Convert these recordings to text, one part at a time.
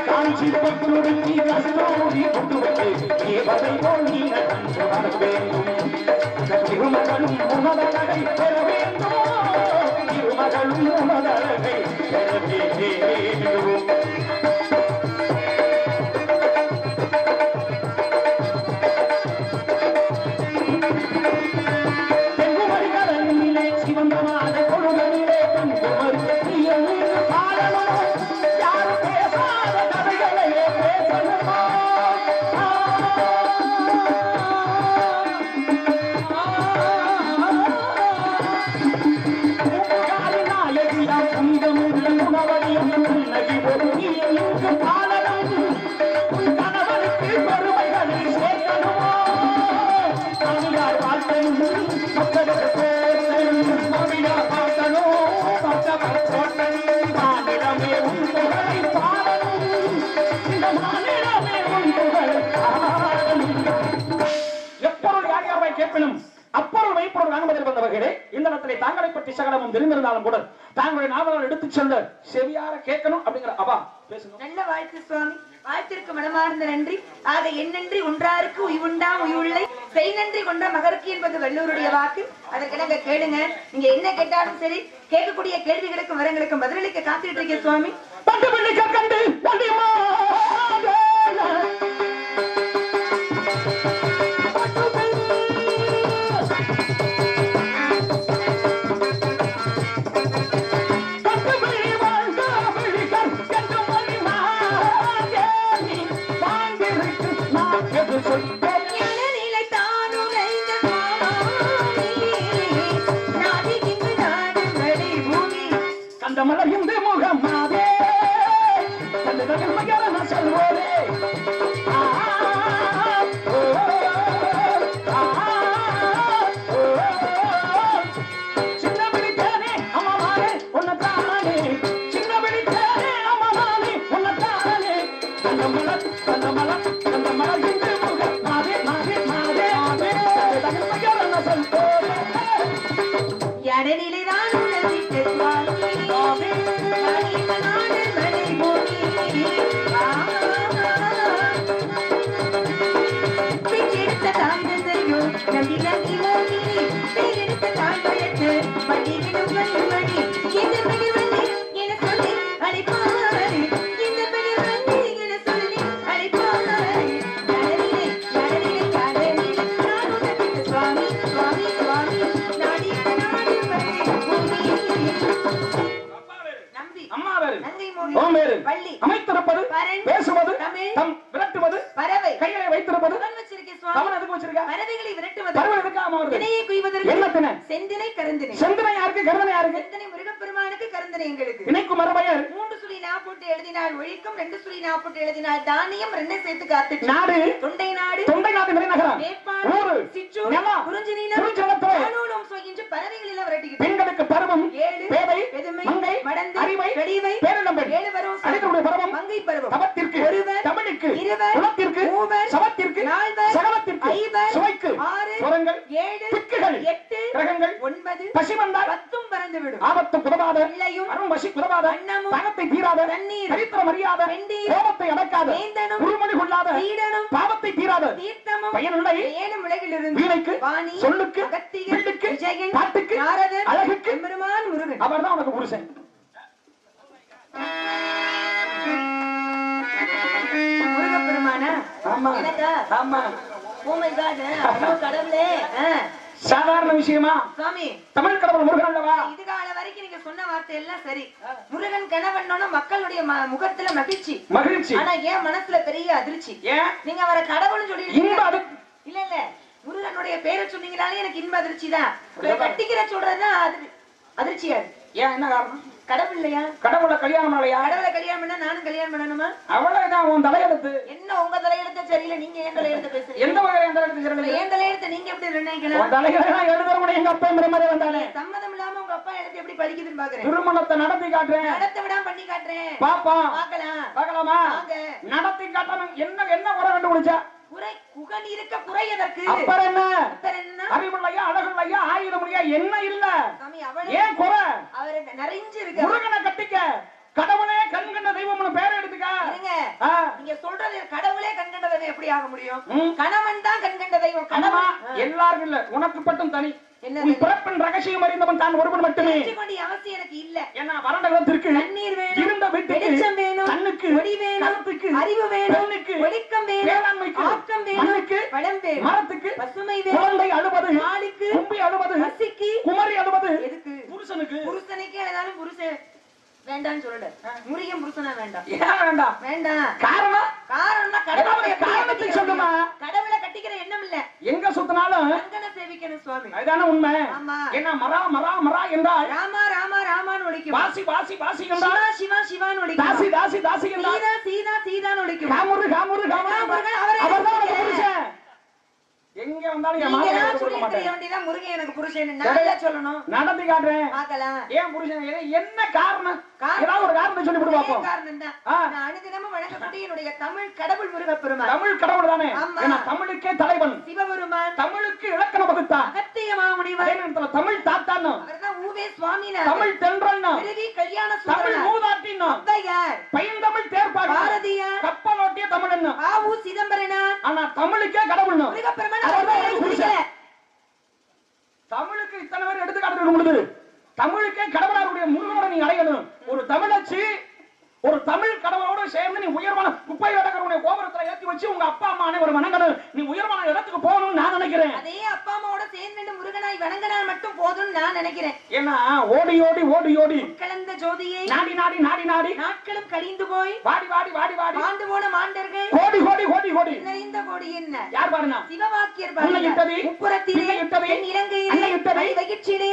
காஞ்சி பட்டுடுத்தி கஸ்தூரி புட்டுவிட்டு தேவதை போல் நீ சுடர வேண்டும் திருமகளும் உணவழகை பெற வேண்டும் திருமகளும் உணவழகை பெற வேண்டும் அப்பொருள் வைப்பொருள் வாங்குவதில் வந்தவர்களே இந்த இடத்திலே தாங்களை பற்றி சகலமும் தெரிந்திருந்தாலும் கூட தாங்களுடைய நாவல்கள் எடுத்துச் செல்ல செவியார கேட்கணும் அப்படிங்கிற அவா பேசணும். நல்ல வாழ்த்து சுவாமி, வாழ்த்திற்கு மனமார்ந்த நன்றி. ஆக என்னன்றி ஒன்றாருக்கு உய்வுண்டா உய்வுள்ளை செய் நன்றி கொண்ட மகருக்கு என்பது வள்ளுவருடைய வாக்கு. அதற்கிணங்க கேளுங்க. நீங்க என்ன கேட்டாலும் சரி, கேட்கக்கூடிய கேள்விகளுக்கும் வரங்களுக்கும் பதிலளிக்க காத்துக்கிட்டு இருக்கேன் சுவாமி. அமைத்திருப்பது பேசுவது தம் விரட்டுவது பறவை கைகளை வைத்திருப்பது கவனம் எதுக்கு வச்சிருக்க பறவைகளை விரட்டுவது பறவை எதுக்காக திணையை குய்வதற்கு என்ன திணை செந்தினை கருந்தினை செந்தினை யாருக்கு கருந்தினை யாருக்கு செந்தினை முருகப்பெருமானுக்கு கருந்தினை எங்களுக்கு திணைக்கு மறுபெயர் 3 சுழி நா போட்டு எழுதினால் ஒழிக்கும் 2 சுழி நா போட்டு எழுதினால் தானியம் 2 சேர்த்து காத்து நாடு தொண்டை நாடு விரைநகரம் ஊரு சிற்றூர் குறிஞ்சினிலம் குறிஞ்சிலத்தோடும் சொல்கின்ற பறவைகள் எல்லாம் விரட்டுகிறது பெண்களுக்கு பருவம் பேதை மங்கை மடந்தை அறிவை கடிவை பேரலம்பன் 7 வரும் அனைத்துடைய பருவம் மங்கை பருவம் தவத்திற்கு ஒருவர் தமிழுக்கு இருவர் குலத்திற்கு மூவர் சவத்திற்கு நால்வர் சகலத்திற்கு ஐவர் சுவைக்கு 6 சுரங்கள் 7 திக்குகள் 8 கிரகங்கள் 9 பசி வந்தால் 10 பறந்து விடும் ஆபத்து புதவாத இல்லையும் அருள் வசி புதவாத அன்னமும் தாகத்தை தீராத தண்ணீர் சரித்திரம் அறியாத கோபத்தை அடக்காத வேந்தனும் உருமணி கொள்ளாத சீடனும் பாவத்தை தீராத தீர்த்தமும் பயனுள்ள 7 உலகிலிருந்து வீணைக்கு வாணி சொல்லுக்கு அகத்தியர் வில்லுக்கு விஜயன் பாட்டுக்கு நாரதர் அழகுக்கு பெருமான் முருகன் அவர்தான் உனக்கு புருஷன். முருகப்பெருமானா ஆமா எனக்கா ஆமா ஓ மை காட் ஐயோ கடவுளே சாதாரண விஷயமா சாமி தமிழ் கடவுள் முருகன் அல்லவா இதுகால வரைக்கும் நீங்க சொன்ன வார்த்தை எல்லாம் சரி முருகன் கணவன்னோட மக்களுடைய முகத்துல மகிழ்ச்சி ஆனா ஏன் மனசுல பெரிய அதிர்ச்சி ஏன் நீங்க அவரை கடவுள்னு சொல்லிருக்கீங்க இல்ல இல்ல முருகனுடைய பேரை சொன்னீங்கனாலே எனக்கு இன்ப அதிர்ச்சி தான் கட்டிக்கிற சொல்றதுதான் அதிர்ச்சியா ஏன் என்ன காரணம் கடவுள் இல்லையா கடவுளை கல்யாணம் இல்லையா கடவுளை கல்யாணம் பண்ணா நானும் கல்யாணம் பண்ணணுமா அவ்வளவுதான் உன் தலையெழுத்து என்ன உங்க தலையெழுத்து சரியில்லை நீங்க ஏன் தலையெழுத்து பேசுறீங்க எந்த வகையில தலையெழுத்து சரியில்லை ஏன் தலையெழுத்து நீங்க எப்படி நிர்ணயிக்கலாம் உன் தலையெழுத்து எழுதுறவனே எங்க அப்பா மாதிரி வந்தானே சம்மதம் இல்லாம உங்க அப்பா எழுத்து எப்படி படிக்குதுன்னு பாக்குறேன் திருமணத்தை நடத்தி காட்டுறேன் நடத்த விடாம பண்ணி காட்டுறேன் பாப்போம் பார்க்கலாமா நடத்தி காட்டணும் என்ன என்ன குறை கண்டுபிடிச்சா குறை குகன் இருக்க குறை எதற்கு? அப்புறம் என்ன? அப்புறம் என்ன? அறிவுள்ளையா அழகுள்ளையா ஆயுதமுடையா என்ன இல்ல? சாமி அவளே ஏன் குறை? அவருக்கு நிறைஞ்சு இருக்கு. முருகனை கட்டிக்க. கடவுளே கண்கண்ட தெய்வம்னு பேர் எடுத்துக்க. இருங்க. நீங்க சொல்றது கடவுளே கண்கண்ட தெய்வம் எப்படி ஆக முடியும்? கணவன் தான் கண்கண்ட தெய்வம். கணவன் எல்லாரும் இல்ல, உனக்கு மட்டும் தனி. உன் பிறப்பின் ரகசியம் அறிந்தவன் தான் ஒருவன் மட்டுமே. அவசியம் எனக்கு இல்ல. ஏன்னா வறண்ட இடத்திற்கு தண்ணீர் வேணும், இருண்ட வீட்டுக்கு வெளிச்சம் வேணும், கண்ணுக்கு ஒளி வேணும், கருத்துக்கு அறிவு வேணும், பெண்ணுக்கு ஒழுக்கம் வேணும், வேளாண்மைக்கு ஆக்கம் வேணும், மண்ணுக்கு வளம் வேணும், மரத்துக்கு பசுமை வேணும், குழந்தை அழுவது நாளுக்கு கும்பி அழுவது பசிக்கு குமரி அழுவது எதுக்கு? புருஷனுக்கு. புருஷனுக்கு எழுதாலும் புருஷன் வேண்டாம்னு சொல்லல. முருகன் புருஷனா வேண்டாம். ஏன் வேண்டாம்? வேண்டாம். காரணம் காரணம்னா கடவுளை காரணத்தை சொல்லுமா? கடவுளை கட்டிக்கிற எண்ணம் இல்ல. எங்க சுத்தினாலும் கங்கனை சேவிக்கணும் சுவாமி. அதுதானே உண்மை. ஆமா. ஏன்னா மரா மரா மரா என்றால் ராமா ராமா ராமான்னு ஒலிக்கும். வாசி வாசி வாசி என்றால் சிவா சிவா சிவான்னு ஒலிக்கும். தாசி தாசி தாசி என்றால் சீதா சீதா சீதான்னு ஒலிக்கும். காமுரு காமுரு காமுரு அவர்தான் எனக்கு புருஷன். எங்க வந்தாலும் என் மாமா எனக்கு சொல்ல மாட்டேன். முருகன் எனக்கு புருஷன் நல்லா சொல்லணும். நடத்தி காட்டுறேன். பார்க்கலாம். ஏன் புருஷன்? என்ன காரணம்? ஏதாவது ஒரு காரணத்தை சொல்லி விடு பாப்போம். காரணம் தான். நான் அனுதினமும் வணங்கக்கூடிய என்னுடைய தமிழ் கடவுள் முருகப்பெருமான். தமிழ் கடவுள் தானே. ஏன்னா தமிழுக்கே தலைவன் சிவபெருமான். தமிழுக்கு இலக்கண வகுத்தான். அகத்திய மாமுனிவர். தமிழ் தாத்தான்னு. அவர்தான் ஊவே சுவாமிநாதன். தமிழ் தென்றல்னா. பிறவி கல்யாண தமிழ் சுந்தரனார். மூதாட்டின்னா. ஔவையார். பைந்தமிழ் தேர்ப்பாடி. பாரதியார். கப்பலோட்டிய தமிழன்னு. ஆவு சிதம்பரனார். ஆனா தமிழுக்கே கடவுள்னு. முருகப்பெருமான் தமிழுக்கு இத்தனை பேர் எடுத்துக்காட்டு இருக்கும் பொழுது தமிழுக்கே கடவுளாருடைய முருகனோட நீ அடையணும். ஒரு தமிழச்சி ஒரு தமிழ் கடவுளோட சேர்ந்து நீ உயர்வான குப்பை அடக்கிறவனுடைய கோபுரத்துல ஏற்றி வச்சு உங்க அப்பா அம்மா அனைவரும் வணங்கணும். நீ உயர்வான இடத்துக்கு போகணும்னு நான் நினைக்கிறேன். அதே அப்பா அம்மாவோட சேர்ந்து முருகனாய் வணங்கினால் மட்டும் போதும்னு நான் நினைக்கிறேன். ஏன்னா ஓடி ஓடி ஓடி ஓடி கலந்த ஜோதியை நாடி நாடி நாடி நாடி நாட்களும் கழிந்து போய் வாடி வாடி வாடி வாடி மாண்டு போன மாண்டர்கள் கோடி கோடி கோடி கோடி நிறைந்த கோடி என்ன யார் பாருங்க? சிவவாக்கியர் பாருங்க. முப்புறத்திலே இலங்கையிலே வகிச்சிலே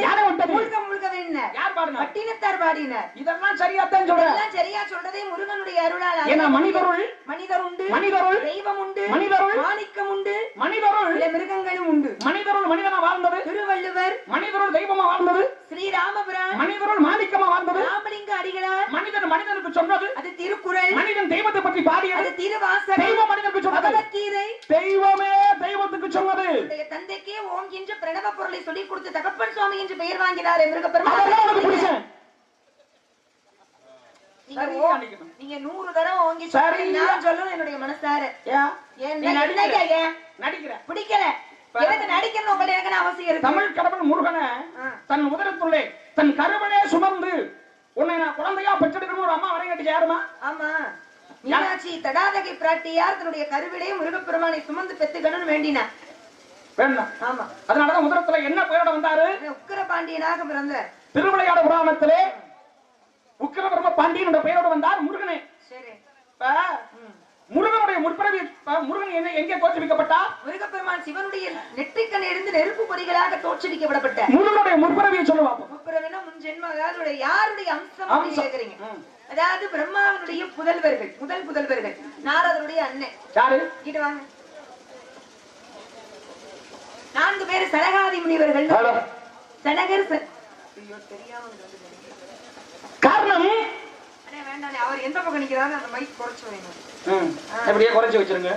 முழுக்க முழுக்க என்ன யார் பாருங்க? பட்டினத்தார் பாடினர். இதெல்லாம் சரியாத்தான் சொல்றேன். இதெல்லாம் சரியா சொல்றதே முருகனுடைய அருளால். ஏன்னா மனிதருள் மனிதர் உண்டு, மனிதருள் தெய்வம் உண்டு, மனிதருள் மாணிக்கம் உண்டு, மனிதருள் சில மிருகங்களும் உண்டு. மனிதருள் மனிதனா வாழ்ந்தது திருவள்ளுவர், மனிதருள் தெய்வமா வாழ்ந்தது ஸ்ரீராமபுரம், மனிதருள் மாணிக்கமா வாழ்ந்தது ராமலிங்க அடிகளார், மனிதன் மனிதனுக்கு சொன்னது அது திருக்குறள், மனிதன் தெய்வத்தை பற்றி பாடியது அது திருவாசகம், தெய்வம் மனிதனுக்கு சொன்னது பகவத்கீதை, தெய்வமே தெய்வத்துக்கு சொன்னது. தந்தைக்கே ஓம் என்ற பிரணவ பொருளை சொல்லிக் கொடுத்து தகப்பன் சுவாமி என்று பெயர் வாங்கினார் முருகப்பெருமான். நீங்க 100 தடவை ஓங்கி நான் சொல்லணும் என்னுடைய மனசார. நடிக்கிற பிடிக்கல எனக்கு நடிக்கணும் உங்களுக்கு எனக்கு அவசியம் இருக்கு. தமிழ் கடவுள் முருகனை தன் உதரத்துள்ளே தன் கருவனே சுமந்து உன்னை நான் குழந்தையா பெற்றெடுக்கணும் ஒரு அம்மா வரையட்டு யாருமா? ஆமா மீனாட்சி தடாதகை பிராட்டியார் தன்னுடைய கருவிலே முருகப்பெருமானை சுமந்து பெத்துக்கணும்னு வேண்டினார். வேண்டாம். ஆமா அதனாலதான் உதரத்துல என்ன பெயரோட வந்தாரு? உக்கிர பாண்டியனாக பிறந்தார். திருவிளையாட புராணத்திலே உக்கிரபெரும பாண்டியன் பெயரோடு வந்தார் முருகனே. சரி. முருகனுடைய முற்பிறவி முருகன் எங்கே தோற்றுவிக்கப்பட்டார்? முருகப்பெருமான் சிவனுடைய நெற்றிக்கண் இருந்து நெருப்பு பொறிகளாக தோற்றுவிக்கப்படப்பட்டார். முருகனுடைய முற்பிறவியை சொல்லுவாங்க. முற்பிறவினா முன் ஜென்மம். அதாவது யாருடைய அம்சம் கேக்குறீங்க? அதாவது பிரம்மாவனுடைய புதல்வர்கள், முதல் புதல்வர்கள் நாரதருடைய அண்ணன். யாரு? கிட்ட வாங்க. 4 பேர் சனகாதி முனிவர்கள். சனகர் காரணம் வேண்டாம். அவர் எந்த பக்கம் நிக்கிறாரு அந்த மைக் குறைச்சு வைங்க. அப்படியே குறைச்சு வச்சிருங்க.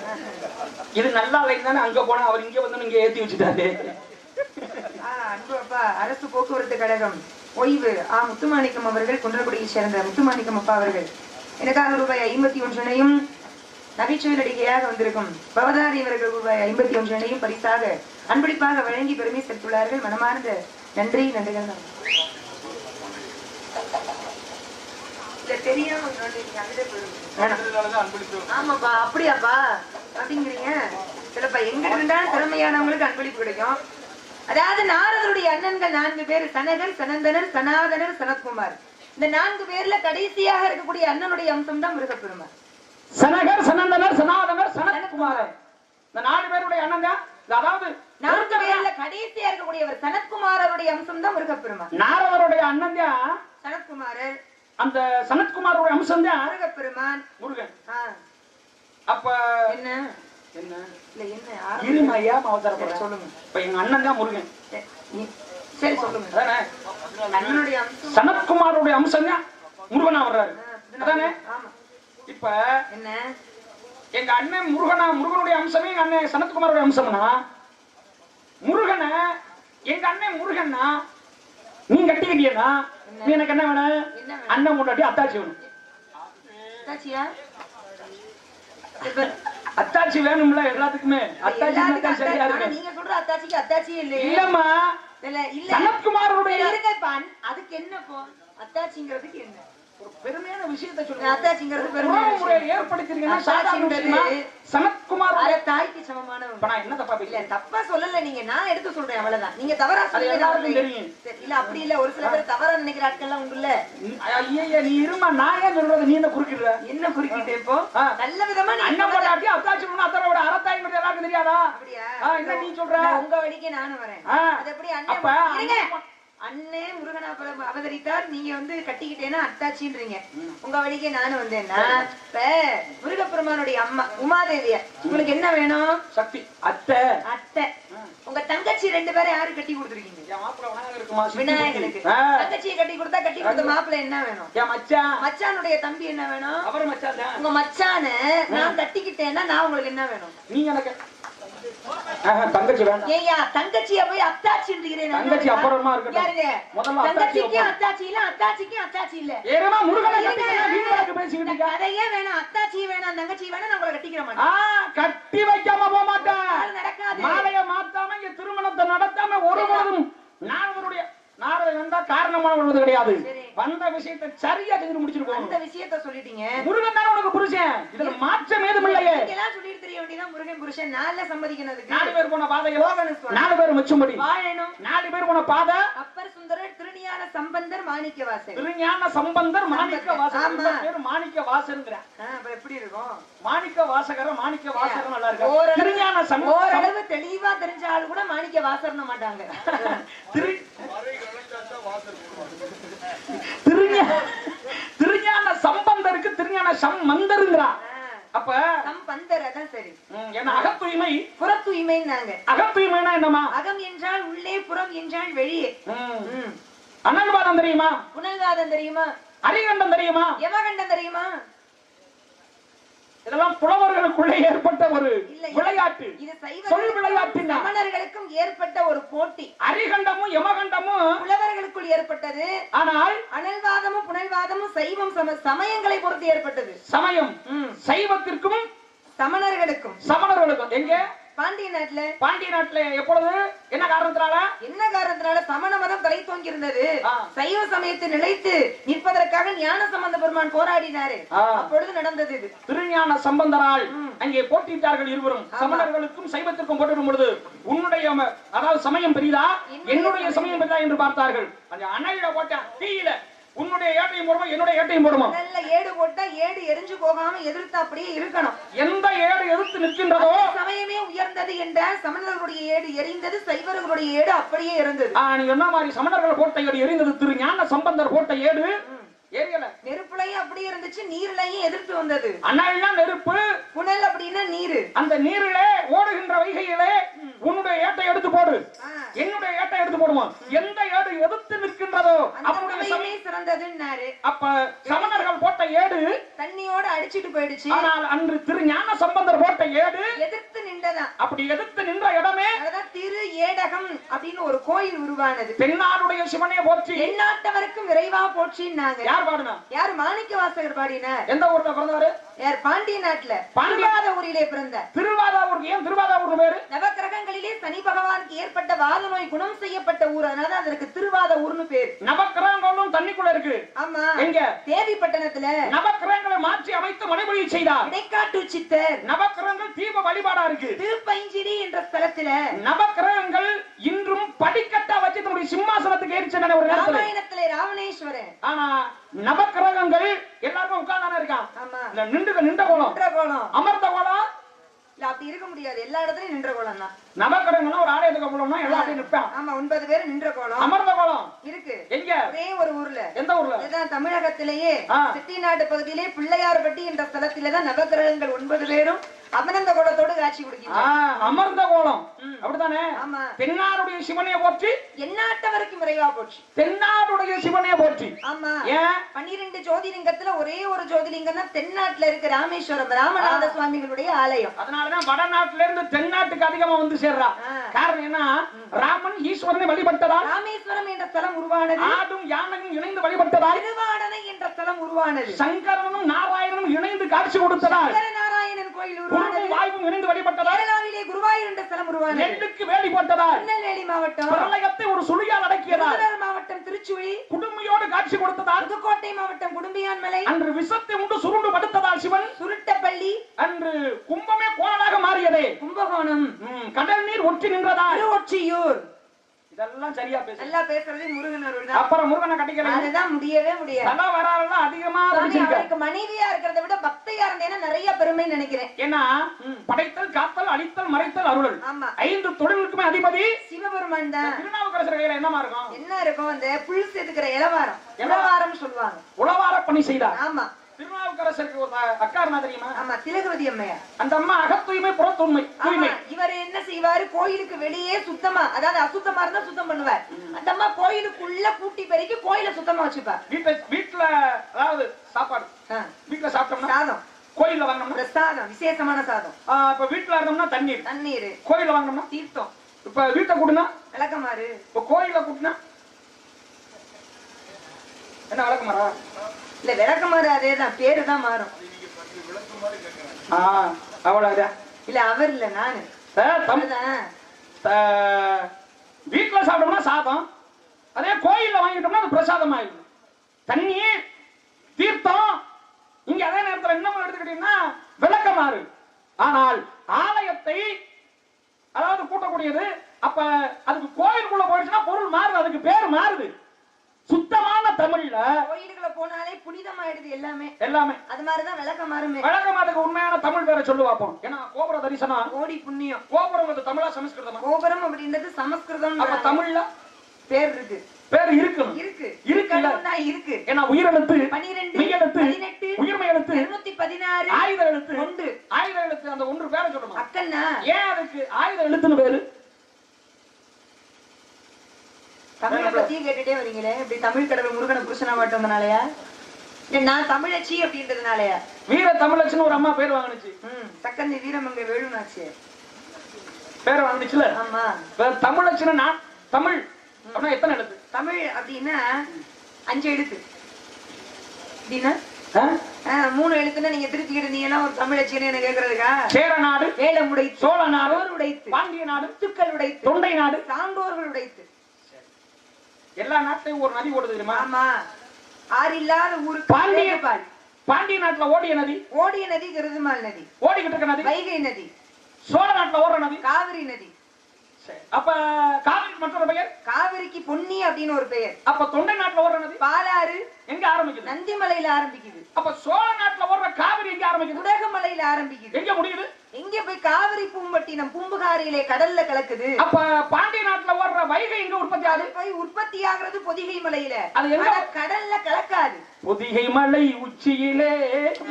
இது நல்லா இல்லைன்னு அங்க போனா அவர் இங்க வந்து இங்க ஏத்தி வச்சுட்டாரு. அன்பு அப்பா அரசு போக்குவரத்து கழகம் ஓய்வு முத்துமாணிக்கம் அவர்கள் குன்றக்குடியை சேர்ந்த முத்துமாணிக்கம் அப்பா அவர்கள் எனக்காக ரூபாய் 51 நகைச்சுவை நடிகையாக வந்திருக்கும் பவதாரி இவர்கள் ரூபாய் 51 பரிசாக அன்பளிப்பாக வழங்கி பெருமை சேர்த்துள்ளார்கள். மனமார்ந்த நன்றி நன்றிகள். தெரியாம ஆமாப்பா அப்படியாப்பா அப்படிங்கிறீங்க. சிலப்பா எங்க இருந்தாலும் திறமையானவங்களுக்கு அன்பளிப்பு கிடைக்கும். அதாவது நாரதருடைய அண்ணன்கள் 4 பேர் சனகர், சனந்தனர், சனாதனர், சனத்குமார். இந்த 4 பேர்ல கடைசியாக இருக்கக்கூடிய அண்ணனுடைய அம்சம் தான் முருகப்பெருமான். சனகர், சனந்தனர், சனாதனர், சனத்குமார். இந்த 4 பேருடைய அண்ணன் தான். அதாவது 4 பேர்ல கடைசியா இருக்கக்கூடியவர் சனத்குமாரருடைய அம்சம் தான் முருகப்பெருமான். நாரதருடைய அண்ணன் தான் சனத்குமாரர். அந்த சனத்குமாரோட அம்சம் தான் முருகப்பெருமான். முருகன். அப்ப என்ன என்ன இல்ல என்ன இருமையா அவசரப்பட சொல்லுங்க. இப்ப எங்க அண்ணன் தான் முருகன். சரி சொல்லுங்க. அதானே அண்ணனுடைய அம்சம் சனத்குமாரோட அம்சம் தான் முருகனா வர்றாரு. அதானே? ஆமா. இப்ப என்ன எங்க அண்ணன் முருகனா, முருகனுடைய அம்சமே எங்க அண்ணன் சனத்குமாரோட அம்சம்னா, முருகனை எங்க அண்ணன் முருகன்னா நீ கட்டிக்கிட்டியனா நீ எனக்கு என்ன வேணும்? அண்ணன் முன்னாடி அத்தாச்சி வேணும். அத்தாச்சி வேணும்ல எல்லாத்துக்குமே. அத்தாச்சி சரியா இருக்கு. நீங்க சொல்ற அத்தாச்சிக்கு அத்தாச்சியே இல்ல. இல்லம்மா, இல்ல சனத்குமாரோட அதுக்கு என்ன போ அத்தாச்சிங்கிறதுக்கு என்ன ஒரு பெருமையான விஷயத்தை சொல்லுங்க. அத்தாச்சிங்கிறது பெருமையை ஏற்படுத்திருக்கீங்கன்னா சனத்குமார் தாய்க்கு சமமானவங்க. நான் என்ன தப்பா இல்ல தப்பா சொல்லல, நீங்க நான் எடுத்து சொல்றேன் அவ்வளவுதான். நீங்க தவறா சொல்றீங்க. இல்ல அப்படி இல்ல, ஒரு சில பேர் தவறா நினைக்கிற ஆட்கள்லாம் உண்டுல்ல. ஐயா நீ இருமா, நான் ஏன் சொல்றது? நீ என்ன குறுக்கிடுற? என்ன குறுக்கிட்டு? இப்போ நல்ல விதமா அண்ணன் பொண்டாட்டி அத்தாச்சி அத்தரோட அறத்தாய்ங்கிறது எல்லாருக்கும் தெரியாதா? அப்படியா? என்ன நீ சொல்ற? உங்க வழிக்கு நானும் வரேன். அது எப்படி அண்ணன் அண்ணே முருகனா அவதரித்தார், நீங்க வந்து கட்டிக்கிட்டேன்னா அத்தாச்சின்றீங்க. உங்க வழிக்கே நானும் வந்தேன்னா இப்ப முருகப்பெருமானுடைய அம்மா உமாதேவியா உங்களுக்கு என்ன வேணும்? சக்தி அத்தை. அத்தை. உங்க தங்கச்சி 2 பேரை யாரு கட்டி கொடுத்துருக்கீங்க? விநாயகனுக்கு. தங்கச்சியை கட்டி கொடுத்த மாப்பிள்ளை என்ன வேணும்? மச்சானுடைய தம்பி என்ன வேணும்? உங்க மச்சான நான் கட்டிக்கிட்டேன்னா நான் உங்களுக்கு என்ன வேணும்? நீங்க எனக்கு தங்கச்சி வேண்டாம். ஏயா தங்கச்சியை போய் அத்தாச்சின்றீங்க. தங்கச்சி அப்புறமா இருக்கு. முதல்ல தங்கச்சிக்கு அத்தாச்சி இல்ல, அத்தாச்சிக்கு அத்தாச்சி இல்ல. ஏறமா முருகனை கட்டிக்கிட்டா வீட்டுக்கு பேசிக்கிட்டு இருக்க. அதையே வேணாம், அத்தாச்சி வேணாம், தங்கச்சி வேணாம், நான் உங்களை கட்டிக்கிற மாட்டேன். கட்டி வைக்காம போக மாட்டேன். நடக்காது. மாலைய மாத்தாம இங்க திருமணத்தை நடத்தாம ஒரு பொழுதும் நான் அவருடைய நாரதை வந்தா காரணமான வருவது கிடையாது. வந்த விஷயத்தை சரியா செஞ்சு முடிச்சிருக்கோம். அந்த விஷயத்தை சொல்லிட்டீங்க. முருகன் தானே உனக்கு புருஷன், இதுல மாற்றம் ஏதும் இல்லையே. இதெல்லாம் சொல்லிட்டு தெரிய வேண்டியதான். முருகன் புருஷன் நாள சம்மதிக்கிறதுக்கு 4 பேர் போன பாதையில 4 பேர் மச்சும்படி வாழணும். 4 பேர் போன பாதை அப்பர் சுந்தரர், திருஞான சம்பந்தர், மாணிக்கவாசர். திருஞான சம்பந்தர், மாணிக்கவாசர். பேர் மாணிக்கவாசர்ங்கற. அப்ப எப்படி இருக்கும்? மாணிக்கவாசகர, மாணிக்கவாசகர் நல்லா இருக்கு. திருஞான சம்பந்தர் ஓரளவு தெளிவா தெரிஞ்ச ஆளு கூட மாணிக்கவாசர்ன மாட்டாங்க. திருஞான சம்பந்தருக்கு திருஞான சம்பந்தருங்கறா. அப்ப சம்பந்தர் அதான் சரி. என்ன அகத்தூய்மை புறத்தூய்மைன்னாங்க. அகத்தூய்மைனா என்னமா? அகம் என்றால் உள்ளே, புறம் என்றால் வெளியே. அனல்வாதம் தெரியுமா? புனல்வாதம் தெரியுமா? அரிகண்டம் தெரியுமா? யமகண்டம் தெரியுமா? இதெல்லாம் புலவர்களுக்குள்ளே ஏற்பட்ட ஒரு விளையாட்டு. இது சொல் விளையாட்டு. சமணர்களுக்கும் ஏற்பட்ட ஒரு போட்டி. அரிகண்டமும் யமகண்டமும் புலவர்களுக்குள் ஏற்பட்டது. ஆனால் அனல்வாதமும் புனல்வாதமும் சைவம் சமயங்களை பொறுத்து ஏற்பட்டது. சமயம் சைவத்திற்கும் சமணர்களுக்கும் எங்க? பாண்டிய நாட்டுல. எப்பொழுது? என்ன காரணத்தினால? சமண மதம் தலை தோங்கி இருந்தது. சைவ சமயத்தை நிலைத்து நிற்பதற்காக ஞான சம்பந்த பெருமான் போராடினாரு. அப்பொழுது நடந்தது இது. திருஞான சம்பந்தரால் அங்கே போட்டியிட்டார்கள் இருவரும். சமணர்களுக்கும் சைவத்திற்கும் போட்டிடும் பொழுது உன்னுடைய அதாவது சமயம் பெரிதா, என்னுடைய சமயம் பெரிதா என்று பார்த்தார்கள். அந்த அணையில போட்ட தீயில உன்னுடைய ஏட்டையும் போடுமா, என்னுடைய ஏட்டையும் போடுமா. நல்ல ஏடு போட்டா ஏடு எரிஞ்சு போகாம எதிர்த்து அப்படியே இருக்கணும். எந்த ஏடு எதிர்த்து நிற்கின்றதோ சமயமே உயர்ந்தது என்ற சமணர்களுடைய ஏடு எரிந்தது, சைவர்களுடைய ஏடு அப்படியே இருந்தது. நீ என்ன மாதிரி சமணர்கள் போட்ட ஏடு எரிந்தது, திருஞான சம்பந்தர் போட்ட ஏடு எரியல. நெருப்புலையும் அப்படியே இருந்துச்சு, நீர்லையும் எதிர்த்து வந்தது. அனல்னா நெருப்பு, புனல் அப்படின்னா நீரு. அந்த நீரிலே ஓடுகின்ற வைகையிலே உன்னுடைய ஏட்டை எடுத்து போடு, என்னுடைய ஏட்டை எடுத்து போடுவோம். எந்த ஏடு எதிர்த்து நிற்கின்றதோ அப்படி சிறந்ததுன்னாரு. அப்ப சமணர்கள் போட்ட ஏடு தண்ணியோட அடிச்சிட்டு போயிடுச்சு. ஆனால் அன்று திருஞான சம்பந்தர் போட்ட ஏடு எதிர்த்து நின்றதான். அப்படி எதிர்த்து நின்ற இடமே அதான் திரு ஏடகம் அப்படின்னு ஒரு கோயில் உருவானது. தென்னாடுடைய சிவனே போற்றி, எந்நாட்டவருக்கும் விரைவா போற்றின்னாங்க. யார் பாடுனா? யார்? மாணிக்கவாசகர் பாடினார். எந்த ஊர்ல பிறந்தவரு? யார்? பாண்டிய நாட்டுல திருவாதூரிலே பிறந்தார். திருவாதூர். ஏன் திருவாதூர் பேரு? நவக்கிரகங்களிலே சனி பகவானுக்கு ஏற்பட்ட வாத நோய் குணம் செய்யப்பட்ட ஊர், அதனால அதற்கு திருவாதூர்னு பேர். நவக்கிரகங்களும் தண்ணிக்குள்ள இருக்கு. ஆமா. எங்க? தேவிப்பட்டணத்துல நவக்கிரகங்களை மாற்றி அமைத்து மனைமொழி செய்தார் இடைக்காட்டு சித்தர். நவக்கிரகங்கள் தீப வழிபாடா இருக்கு. திருப்பைஞ்சிரி என்ற ஸ்தலத்துல நவக்கிரகங்கள் இன்றும் படிக்கட்டா வச்சு தன்னுடைய சிம்மாசனத்துக்கு ஏறிச்சன ஒரு நேரத்துல. ராமாயணத்திலே ராவணேஸ்வரன். ஆனா நவக்கிரகங்கள் எல்லாரும் உட்கார்ந்தானே இருக்கான். ஆமா. நின்ற கோலம், அமர்ந்த கோலம் இல்ல, அப்படி இருக்க முடியாது. எல்லா இடத்துலயும் நின்ற கோலம் தான். நவக்கிரகங்களும் ஒரு ஆலயத்துக்கு போனோம்னா எல்லாம் அப்படி நிற்பான். ஆமா, 9 பேர் நின்ற கோலம், அமர்ந்த கோலம் இருக்கு. எங்க? ஒரே ஒரு ஊர்ல. எந்த ஊர்ல? இதுதான் தமிழகத்திலேயே செட்டிநாடு பகுதியிலே பிள்ளையார்பட்டி என்ற ஸ்தலத்திலே தான் நவக்கிரகங்கள் 9 பேரும் அமர்ந்த கோலத்தோடு காட்சி கொடுக்கிறார். அமர்ந்த கோலம் அப்படித்தானே? ஆமா. தென்னாடுடைய சிவனைய போற்றி எந்நாட்டவருக்கும் இறைவா போற்றி. தென்னாடுடைய சிவனைய போற்றி. ஆமா. ஏன் 12 ஜோதிலிங்கத்துல ஒரே ஒரு ஜோதிலிங்கம் தான் தென்னாட்டுல இருக்கு, ராமேஸ்வரம் ராமநாத சுவாமிகளுடைய ஆலயம். அதனாலதான் வடநாட்டுல இருந்து தென்னாட்டுக்கு அதிகமா வந்து சேர்றா. காரணம் என்ன? ராமன் ஈஸ்வரனை வழிபட்டதால் ராமேஸ்வரம் என்ற தலம் உருவானது. ஆடும் யானையும் இணைந்து வழிபட்டதால் திருவாடனை என்ற தலம் உருவானது. சங்கரனும் நாராயணனும் இணைந்து காட்சி கொடுத்ததால் நாராயணன் கோயில் உருவானது. வாய்ப்பும் இணைந்து வழிபட்டதால் கேரளாவிலே குருவாயூர் என்ற தலம் உருவானது. நெல்லுக்கு வேலி போட்டதால் திருநெல்வேலி மாவட்டம் பிரளயத்தை ஒரு சுழியால் அடக்கியதால் விருதுநகர் மாவட்டம் திருச்சுழி குடும்பியோடு காட்சி கொடுத்ததால் புதுக்கோட்டை மாவட்டம் குடும்பியான்மலை அன்று விஷத்தை உண்டு சுருண்டு படுத்ததால் சிவன் சுருட்டப்பள்ளி அன்று கும்பமே கோணலாக மாறியதே கும்பகோணம் கடல் நீர் ஒற்றி நின்றதால் திருவொற்றியூர். இதெல்லாம் சரியா பேச நல்லா பேசுறது முருகன் அருள் தான். அப்புறம் முருகனை கட்டிக்கலாம். அதுதான் முடியவே முடியாது. தல வராரெல்லாம் அதிகமா அவருக்கு மனைவியா இருக்கிறத விட பக்தையா இருந்தேன்னா நிறைய பெருமை நினைக்கிறேன். ஏன்னா படைத்தல் காத்தல் அழித்தல் மறைத்தல் அருளல் ஆமா 5 தொழிலுக்குமே அதிபதி சிவபெருமான் தான். திருநாவுக்கரசர் கையில என்னமா இருக்கும்? என்ன இருக்கும்? அந்த புல் செதுக்கிற இளவாரம், இளவாரம் சொல்லுவாங்க. உளவார பணி செய்தார். ஆமா. திருநாவுக்கரசருக்கு ஒரு அக்கா இருந்தா தெரியுமா? ஆமா, திலகவதி அம்மையார். அந்த அம்மா அகத்தூய்மை புறத்தூய்மை தூய்மை. இவர் என்ன செய்வாரு? கோயிலுக்கு வெளியே சுத்தமா, அதாவது அசுத்தமா இருந்தா சுத்தம் பண்ணுவார். அந்த அம்மா கோயிலுக்குள்ள கூட்டி பெருக்கி கோயில சுத்தமா வச்சுப்பார். வீட்டுல அதாவது சாப்பாடு வீட்டுல சாப்பிட்டோம்னா சாதம், கோயில்ல வாங்கினோம்னா சாதம் விசேஷமான சாதம். இப்ப வீட்டுல இருந்தோம்னா தண்ணீர், கோயில்ல வாங்கினோம்னா தீர்த்தம். இப்ப வீட்டை கூட்டினா விளக்கமாறு, இப்ப கோயில கூட்டினா என்ன விளக்கமாறா? இல்ல விளக்கமாறு அதேதான், பேரு தான் மாறும். அவ்வளவுதான். இல்ல அவர் இல்ல நானு. வீட்டுல சாப்பிட்டோம்னா சாதம், அதே கோயில்ல வாங்கிட்டோம்னா அது பிரசாதம் ஆயிடும். தண்ணீர் தீர்த்தம். இங்க அதே நேரத்தில் என்ன எடுத்துக்கிட்டீங்கன்னா விளக்கமாறு. ஆனால் ஆலயத்தை அதாவது கூட்டக்கூடியது. அப்ப அதுக்கு கோயிலுக்குள்ள போயிடுச்சுன்னா பொருள் மாறுது, அதுக்கு பேர் மாறுது. சுத்தமான தமிழ்ல கோயிலுக்குள்ள போனாலே புனிதமாயிடுது எல்லாமே. அது மாதிரிதான் விளக்கமாறுமே. விளக்கமாறுக்கு உண்மையான தமிழ் பேரை சொல்லு பார்ப்போம். ஏன்னா கோபுர தரிசனம் கோடி புண்ணியம். கோபுரம் தமிழா சமஸ்கிருதமா? கோபுரம் அப்படின்றது சமஸ்கிருதம். அப்ப தமிழ்ல பேர் இருக்கு, பேர் இருக்கணும். இருக்கு. ஏன்னா உயிரெழுத்து 12, மெய்யெழுத்து 18, உயிர்மை எழுத்து 216, ஆயுத எழுத்து 1. ஆயுத எழுத்து அந்த 1 பேரை சொல்லணும். அக்கன்னா ஏன் அதுக்கு ஆயுத எழுத்துன்னு பேரு? தமிழை பத்தியும் கேட்டுட்டே வரீங்களே, இப்படி தமிழ் கடவுள் முருகனை புருஷனா மாட்டோம்னாலயா? நான் தமிழச்சி அப்படின்றதுனாலயா? வீர தமிழச்சின்னு ஒரு அம்மா பேர் வாங்கினுச்சு. சக்கந்தி வீரமங்கை வேலுநாச்சி பேர் வாங்கினுச்சுல. ஆமா. தமிழச்சின்னா தமிழ் அப்படின்னா எத்தனை எழுத்து? தமிழ் அப்படின்னா 5 எழுத்து. அப்படின்னா 3 எழுத்துன்னா நீங்க திருத்திக்கிட்டு நீ எல்லாம் ஒரு தமிழச்சின்னு என்ன கேக்குறதுக்கா? சேர நாடு, வேலம் உடைத்து, சோழ நாடு உடைத்து, பாண்டிய நாடு, முத்துக்கள் உடைத்து, தொண்டை நாடு, சான்றோர்கள் உடைத்து. எல்லா நாட்டிலையும் ஒரு நதி ஓடுது தெரியுமா? ஆமா. ஆறு இல்லாத ஊருக்கு பாண்டிய நாட்டுல ஓடிய நதி கிருதுமால் நதி. ஓடிக்கிட்டு இருக்க நதி வைகை நதி. சோழ நாட்டுல ஓடுற நதி காவிரி நதி. அப்ப காவிரிக்கு மற்றொரு பெயர்? காவிரிக்கு பொன்னி அப்படின்னு ஒரு பெயர். அப்ப தொண்டை நாட்டுல ஓடுற நதி பாலாறு எங்க ஆரம்பிக்குது? நந்திமலையில ஆரம்பிக்குது. அப்ப சோழ நாட்டுல ஓடுற காவிரி எங்க ஆரம்பிக்குது? உடகமலையில ஆரம்பிக்குது. எங்க முடியுது? எங்க போய் காவிரி பூம்பட்டினம் பூம்புகாரிலே கடல்ல கலக்குது. அப்ப பாண்டிய நாட்டுல ஓடுற வைகை எங்க உற்பத்தி ஆகுது? போய் உற்பத்தி ஆகுறது பொதிகை மலையில. அது எங்க? கடல்ல கலக்காது. பொதிகை மலை உச்சியிலே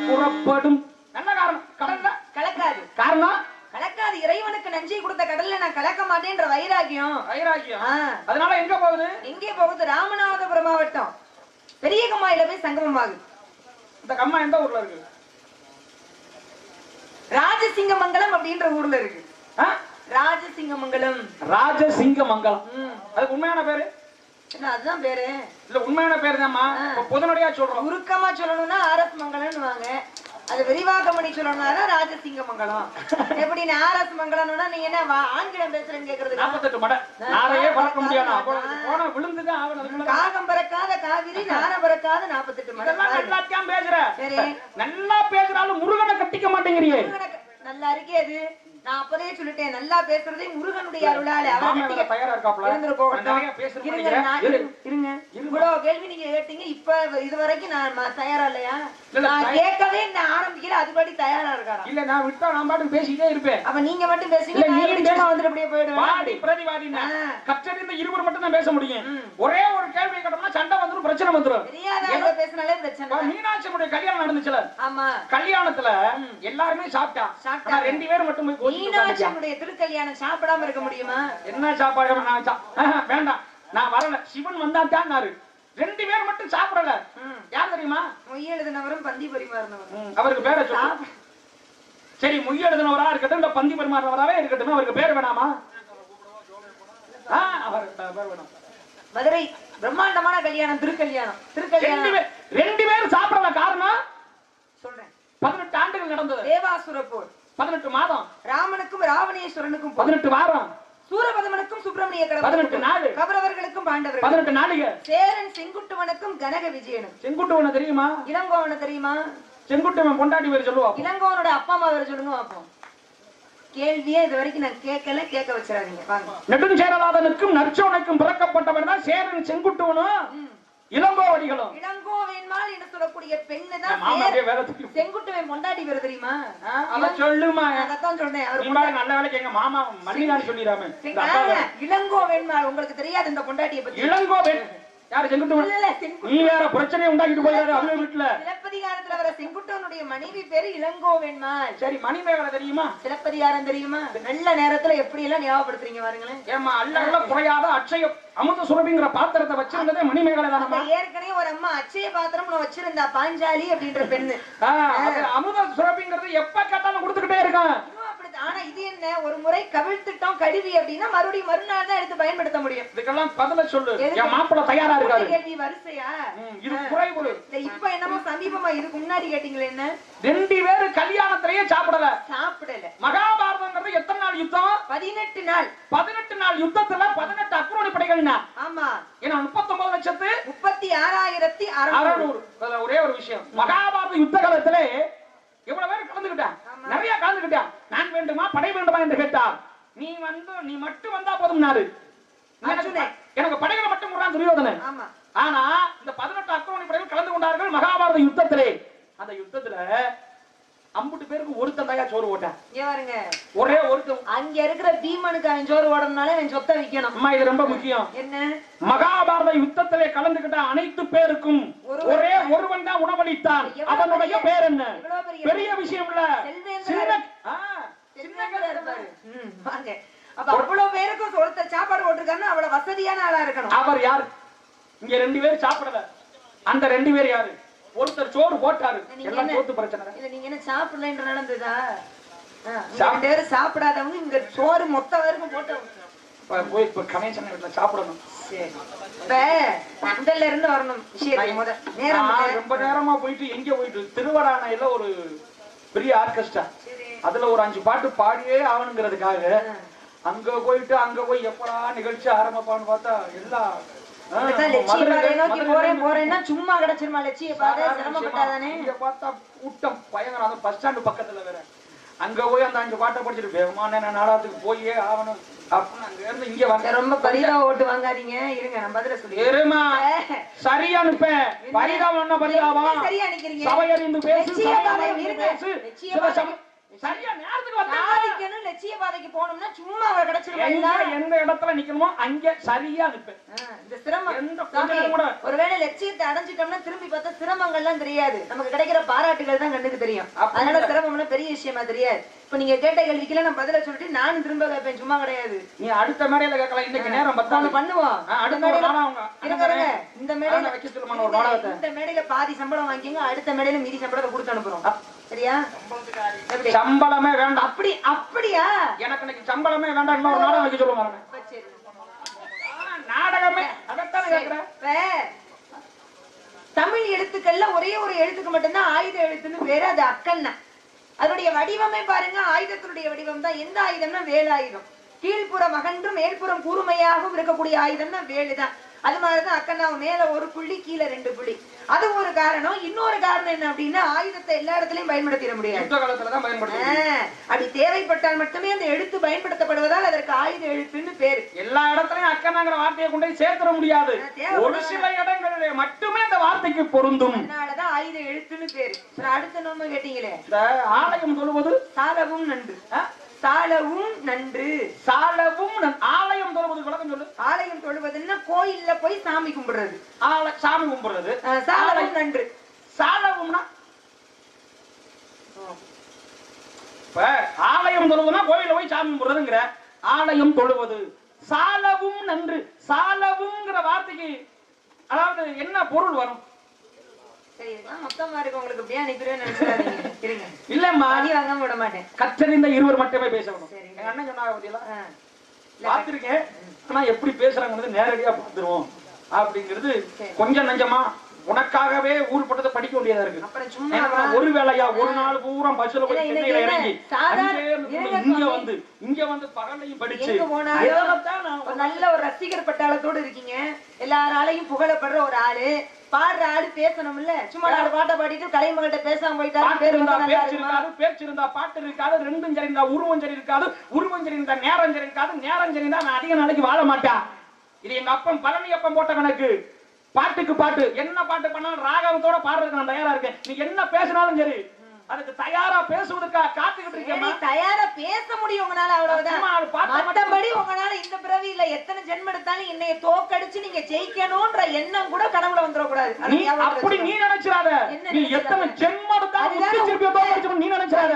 புறப்படும். நல்ல காரணம், கடல்ல கலக்காது. காரணம் கலக்காது. இறைவனுக்கு நஞ்சை கொடுத்த கடல்ல நான் கலக்க மாட்டேன்ற வைராகியம். அதனால எங்க போகுது? எங்கே போகுது? ராமநாதபுரம் மாவட்டம் பெரிய கம்மாயில போய் சங்கமம் ஆகுது. இந்த கம்மா எந்த ஊர்ல இருக்கு? ராஜசிங்கமங்கலம் அப்படின்ற ஊர்ல இருக்கு. ராஜசிங்கமங்கலம். ராஜசிங்கமங்கலம் அதுக்கு உண்மையான பேரு என்ன? அதுதான் பேரு இல்ல, உண்மையான பேரு தான்மா. பொதுநடையா சொல்றோம். உருக்கமா சொல்லணும்னா ஆர்எஸ் மங்கலம்னு வாங்க. அது விரிவாக்கம் பண்ணி சொல்லணும்னா ராஜசிங்கமங்கலம். எப்படி ஆர்எஸ் மங்கலம்னா நீங்க என்ன ஆங்கிலம் பேசுறேன்னு கேக்குறது? 48 மடை நாரையே பறக்க முடியாது. விழுந்துதான் ஆகணும். காகம் பறக்காத காவிரி, நார பறக்காத 48 மடை. நல்லாத்தான் பேசுற. சரி, நல்லா பேசுறாலும் முருகனை கட்டிக்க மாட்டேங்கிறீங்க. நல்லா இருக்கே அது. நான் அப்பதே சொல்லிட்டேன், நல்லா பேசுறதே முருகனுடைய அருளால. இருங்க, இவ்வளவு கேள்வி நீங்க கேட்டீங்க. இப்ப இதுவரைக்கும் நான் தயாரா இல்லையா? நான் கேட்கவே இந்த ஆரம்பிக்கல, அதுபடி தயாரா இருக்காரா? இல்ல, நான் விட்டா நான் பாட்டு பேசிட்டே இருப்பேன். அப்ப நீங்க மட்டும் பேசுங்க, வந்துட்டு அப்படியே போயிடுவேன். பிரதிவாதி கற்றறிந்த இருவர் மட்டும் தான் பேச முடியும். ஒரே ஒரு கேள்வி கேட்டோம்னா சண்டை வந்துடும், பிரச்சனை வந்துடும். தெரியாத பேசுனா சாப்பிட்டனாலே பிரச்சனை. மீனாட்சியுடைய கல்யாணம் நடந்துச்சுல, ஆமா, கல்யாணத்துல எல்லாருமே சாப்பிட்டா 2 பேர் மட்டும் போய் மீனாட்சியுடைய திருக்கல்யாணம் சாப்பிடாம இருக்க முடியுமா? என்ன சாப்பாடு வேண்டாம், நான் வரல, சிவன் வந்தாட்டான்னாரு. 2 பேர் மட்டும் சாப்பிடல. யார் தெரியுமா? மொய் எழுதினவரும் பந்தி பரிமாறினவரும். அவருக்கு பேரை சொல்லு. சரி, மொய் எழுதினவரா இருக்கட்டும், இந்த பந்தி பரிமாறினவராவே இருக்கட்டும், அவருக்கு பேர் வேணாமா? மதுரை பிரம்மாண்டமான கல்யாணம், திருக்கல்யாணம். 2 பேர் சாப்பிடல. காரணம் சொல்றேன். 18 ஆண்டுகள் நடந்தது. தேவாசுர போர். 18 மாதம். ராமனுக்கும் ராவணேஸ்வரனுக்கும் 18 வாரம். சூரபதமனுக்கும் சுப்பிரமணிய கடவுள் 18 நாள். கௌரவர்களுக்கும் பாண்டவர்கள் 18 நாளிகை. சேரன் செங்குட்டுவனுக்கும் கனக விஜயனும். செங்குட்டுவன தெரியுமா? இளங்கோவன தெரியுமா? செங்குட்டுவன் பொண்டாட்டி பேர் சொல்லுவா. இளங்கோவனோட அப்பா அம்மா பேர் சொல்லுங்க பாப்போம். கேள்வியே இது வரைக்கும் நான் கேட்கல, கேட்க வச்சிடாதீங்க. வாங்க. நெடுஞ்சேரலாதனுக்கும் நற்சோனைக்கும் பிறக்கப்பட்டவன் தான் சேரன் செங்குட்டுவனும் இளங்கோவடிகளும். இளங்கோவன்மாள் என்று சொல்லக்கூடிய பெண்ணு தான் செங்குட்டுவன் பொண்டாட்டி பேர் தெரியுமா? அத சொல்லுமா? அதத்தான் சொல்றேன். நல்ல வேலைக்கு எங்க மாமா மல்லிகான்னு சொல்லிடாம. இளங்கோவன்மாள் உங்களுக்கு தெரியாது இந்த பொண்டாட்டியை பத்தி? இளங்கோவன் யாரு? செங்குட்டுவன். நீ வேற பிரச்சனையை உண்டாக்கிட்டு போயிடாரு அவங்க வீட்டுல. சிலப்பதிகாரத்துல வர செங்குட்டுவனுடைய மனைவி பேரு இளங்கோவன்மாள். சரி, மணிமேகலை தெரியுமா? சிலப்பதிகாரம் தெரியுமா? நல்ல நேரத்துல எப்படி எல்லாம் ஞாபகப்படுத்துறீங்க பாருங்களேன். ஏமா அல்ல குறையாத அட்சய அமுத சுரபிங்கிற பாத்திரத்தை வச்சிருந்ததே மணிமேகலை தானே. ஏற்கனவே ஒரு அம்மா அட்சய பாத்திரம் வச்சிருந்தா, பாஞ்சாலி அப்படின்ற பெண்ணு. அமுத சுரபிங்கிறது எப்ப கேட்டாலும் கொடுத்துக்கிட்டே இருக்கான். ஆனா இது என்ன, ஒரு முறை கவிழ்த்துட்டோம் கழுவி அப்படின்னா மறுபடியும் மறுநாள் தான் எடுத்து பயன்படுத்த முடியும். இதுக்கெல்லாம் பதில சொல்லு. என் மாப்பிள்ளை தயாரா இருக்காரு. கேள்வி வரிசையா? இது குறைவு. இப்ப என்னமோ சமீபமா இதுக்கு முன்னாடி கேட்டீங்களே என்ன? 2 பேர் கல்யாணத்திலேயே சாப்பிடல. மகாபாரதம்ங்கிறது எத்தனை நாள் யுத்தம்? 18 நாள். 18 நாள் யுத்தத்துல 18 அக்ரோனி படைகள்னா. ஆமா. ஏன்னா 39,36,600. ஒரே ஒரு விஷயம், மகாபாரத யுத்த காலத்திலே எவ்வளவு பேர் கலந்துக்கிட்டான்? நிறைய கலந்துக்கிட்டான். நான் வேண்டுமா படை வேண்டுமா என்று கேட்டார். நீ மட்டும் வந்தா போதும். எனக்கு படைகளை மட்டும் விடுறான் துரியோதனன். ஆனா இந்த 18 அக்ரோனி படைகள் கலந்து கொண்டார்கள் மகாபாரத யுத்தத்திலே. அந்த யுத்தத்துல 50 பேருக்கு ஒருத்தன் தாயா சோறு ஓட்டான். ஒரே ஒருத்தன். அங்க இருக்கிற பீமனுக்கு அவன் சோறு ஓடணும்னாலே அவன் சொத்தை விக்கணும். அம்மா, இது ரொம்ப முக்கியம். என்ன? மகாபாரத யுத்தத்திலே கலந்துகிட்ட அனைத்து பேருக்கும் ஒரே ஒருவன் தான் உணவளித்தான். அவனுடைய பேர் என்ன? பெரிய விஷயம் இல்ல. அவ்வளவு பேருக்கும் சாப்பாடு போட்டிருக்காருன்னா அவ்வளவு வசதியான ஆளா இருக்கணும். அவர் யார்? இங்க 2 பேர் சாப்பிடல. அந்த 2 பேர் யாரு? ஒருத்தர் சோறு போட்டாரு. எல்லாம் சோத்து பிரச்சனை. இல்ல, நீங்க என்ன சாப்பிடலன்ற நடந்ததா? 2 பேர் சாப்பிடாதவங்க இங்க சோறு மொத்த பேருக்கும் போட்டவங்க போய் இப்ப கணேசன் வீட்டுல சாப்பிடணும். பந்தல்ல இருந்து வரணும். ரொம்ப நேரமா போயிட்டு எங்க போயிட்டு திருவடானையில ஒரு பெரிய ஆர்கெஸ்ட்ரா, அதுல ஒரு 5 பாட்டு பாடியே ஆகணுங்கிறதுக்காக அங்க போயிட்டு அங்க போய் எப்படா நிகழ்ச்சி ஆரம்பிப்பான்னு பார்த்தா எல்லாம் சும்மா கிடைச்சிருமா? லட்சிய பாதை சிரமப்பட்டாதானே. பார்த்தா கூட்டம் பயங்கரம். அந்த பஸ் ஸ்டாண்டு பக்கத்துல வேற. அங்க போய் அந்த 5 பாட்டை படிச்சுட்டு வேகமான நாடகத்துக்கு போயே ஆகணும் அப்படின்னு அங்க இருந்து இங்க வந்து ரொம்ப பரிதா ஓட்டு வாங்காதீங்க. இருங்க, நான் பதில சொல்லி சரியா அனுப்பேன். பரிதாபம் என்ன பரிதாபம்? சரியா நிக்கிறீங்க. சபையறிந்து பேசு. சரியா நேரத்துக்கு வந்தா லட்சிய பாதைக்கு போகணும்னா சும்மா கிடைச்சிருமா? எந்த இடத்துல நிக்கணுமோ அங்க சரியா நிப்பேன். இந்த சிரமம் ஒருவேளை லட்சியத்தை அடைஞ்சிட்டோம்னா திரும்பி பார்த்தா சிரமங்கள்லாம் தெரியாது, நமக்கு கிடைக்கிற பாராட்டுகள் தான் கண்ணுக்கு தெரியும். அதனால சிரமம்னா பெரிய விஷயமா தெரியாது. இப்ப நீங்க கேட்ட கேள்விக்கெல்லாம் நான் பதில சொல்லிட்டு நானும் திரும்ப கேட்பேன், சும்மா கிடையாது. நீ அடுத்த மேடையில கேட்கலாம். இன்னைக்கு நேரம் பத்தாது பண்ணுவோம். அடுத்த மேடையில இந்த மேடையில வைக்க சொல்லுமா ஒரு நாடகத்தை? இந்த மேடையில பாதி சம்பளம் வாங்கிங்க, அடுத்த மேடையில மீதி சம்பளத்தை கொடுத்து அனுப்புறோம். சரியா? சம்பளமே வேண்டாம். அப்படியா? எனக்கு இன்னைக்கு சம்பளமே வேண்டாம். இன்னொரு நாடகம் வைக்க சொல்லுவாங்க. நாடகமே அதத்தான் கேக்குறேன். தமிழ் எழுத்துக்கள்ல ஒரே ஒரு எழுத்துக்கு மட்டும்தான் ஆயுத எழுத்துன்னு பேரு. அது அக்கன்னா. அதனுடைய வடிவமே பாருங்க, ஆயுதத்தினுடைய வடிவம் தான். எந்த ஆயுதம்னா வேலாயுதம். கீழ்ப்புறம் அகன்றும் மேல்புறம் கூர்மையாகவும் இருக்கக்கூடிய ஆயுதம்னா வேலுதான். அது மாதிரிதான் அக்கன்னாவும் மேல ஒரு புள்ளி, கீழே 2 புள்ளி. அது ஒரு காரணம். இன்னொரு காரணம் என்ன அப்படின்னா, ஆயுதத்தை எல்லா இடத்துலயும் பயன்படுத்திட முடியாது. அப்படி தேவைப்பட்டால் மட்டுமே அந்த எழுத்து பயன்படுத்தப்படுவதால் அதற்கு ஆயுத எழுத்துன்னு பேரு. எல்லா இடத்துலயும் அக்கன்னாங்கிற வார்த்தையை கொண்டு சேர்த்துட முடியாது. ஒரு சில இடங்களிலே மட்டுமே அந்த வார்த்தைக்கு பொருந்தும். அதனாலதான் ஆயுத எழுத்துன்னு பேரு. அடுத்த நம்ம கேட்டீங்களே, இந்த ஆலயம் சொல்லுவது சாலவும் நன்று. சாலவும் நன்று. சாலவும் ஆலயம் தொழுவது விளக்கம் சொல்லு. ஆலயம் தொழுவதுன்னா கோயில்ல போய் சாமி கும்பிடுறது. சாமி கும்பிடுறது. சாலவும் நன்று. சாலவும்னா இப்ப ஆலயம் தொழுவதுன்னா கோயில போய் சாமி கும்பிடுறதுங்கிற. ஆலயம் தொழுவது சாலவும் நன்று. சாலவுங்கிற வார்த்தைக்கு அதாவது என்ன பொருள் வரும்? மொத்தமா இருக்கு உங்களுக்கு அப்படியே அனுப்பிடுவேன் நினைச்சுக்காதீங்க. இருங்க. இல்லம்மா நீ வாங்காம விட மாட்டேன். கற்றறிந்த இருவர் மட்டுமே பேசணும். எங்க அண்ணன் சொன்னாங்க பத்தியெல்லாம் பாத்திருக்கேன். ஆனா எப்படி பேசுறாங்க நேரடியா பாத்துருவோம் அப்படிங்கிறது கொஞ்சம் நஞ்சமா உனக்காகவே ஊர் பட்டத்தை படிக்க வேண்டியதா இருக்கு. அப்புறம் சும்மா ஒரு வேளையா ஒரு நாள் பூரா பஸ்ல போய் சென்னையில இறங்கி இங்க வந்து பகலையும் படிச்சு நல்ல ஒரு ரசிகர் பட்டாளத்தோடு இருக்கீங்க. எல்லாராலையும் புகழப்படுற ஒரு ஆளு, பாடுற ஆளு பேசணும்ல. சும்மா நாலு பாட்டை பாடிட்டு கலைமகிட்ட பேசாம போயிட்டாரு. பேச்சு இருந்தா பாட்டு இருக்காது, ரெண்டும் சரி இருந்தா உருவம் சரி இருக்காது, உருவம் சரி இருந்தா நேரம் சரி இருக்காது, நேரம் சரி இருந்தா நான் அதிக நாளைக்கு வாழ மாட்டேன். இது எங்க அப்பன் பழனி அப்பன் போட்ட கணக்கு. பாட்டுக்கு பாட்டு என்ன பாட்டு பண்ணாலும் ராகவத்தோட பாடுறதுக்கு நான் தயாரா இருக்கேன். நீ என்ன பேசினாலும் சரி அதுக்கு தயாரா பேசுவதற்காக காத்துக்கிட்டு இருக்கேன். தயாரா பேச முடியும் உங்களால, அவ்வளவுதான். மத்தபடி உங்களால இந்த பிறவியில எத்தனை ஜென்மம் எடுத்தாலும் என்னைய தோக்கடிச்சு நீங்க ஜெயிக்கணும்ன்ற எண்ணம் கூட கனவுல வந்துடக்கூடாது. அப்படி நீ நினைச்சிடாத. நீ எத்தனை ஜென்மம் எடுத்தாலும் நீ நினைச்சிடாத.